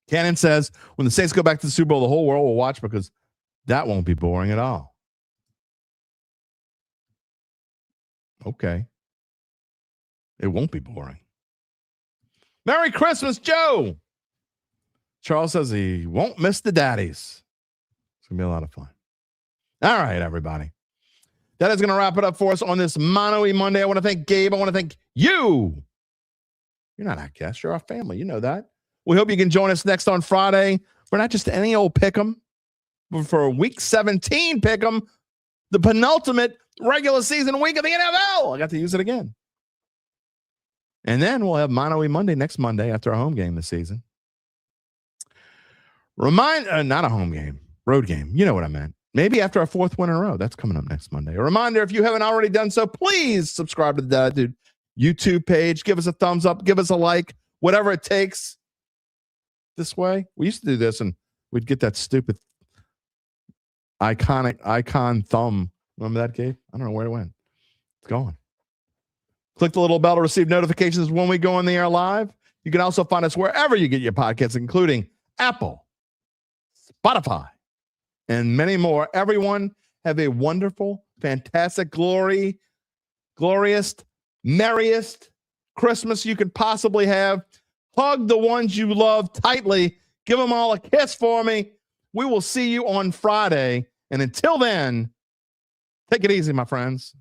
Cannon says, when the Saints go back to the Super Bowl, the whole world will watch because that won't be boring at all. Okay. It won't be boring. Merry Christmas, Joe. Charles says he won't miss the daddies. It's going to be a lot of fun. All right, everybody. That is going to wrap it up for us on this Mano E Monday. I want to thank Gabe. I want to thank you. You're not our guest. You're our family. You know that. We hope you can join us next on Friday for not just any old pick'em, but for week 17 pick'em, the penultimate regular season week of the NFL. I got to use it again. And then we'll have Mano E Monday next Monday after a home game this season. Not a home game, road game. You know what I meant. Maybe after our 4th win in a row. That's coming up next Monday. A reminder, if you haven't already done so, please subscribe to the Dattitude YouTube page. Give us a thumbs up. Give us a like. Whatever it takes. This way. We used to do this, and we'd get that stupid icon thumb. Remember that, Gabe? I don't know where it went. It's gone. Click the little bell to receive notifications when we go on the air live. You can also find us wherever you get your podcasts, including Apple, Spotify, and many more. Everyone have a wonderful, fantastic, glorious, merriest Christmas you could possibly have. Hug the ones you love tightly. Give them all a kiss for me. We will see you on Friday. And until then, take it easy, my friends.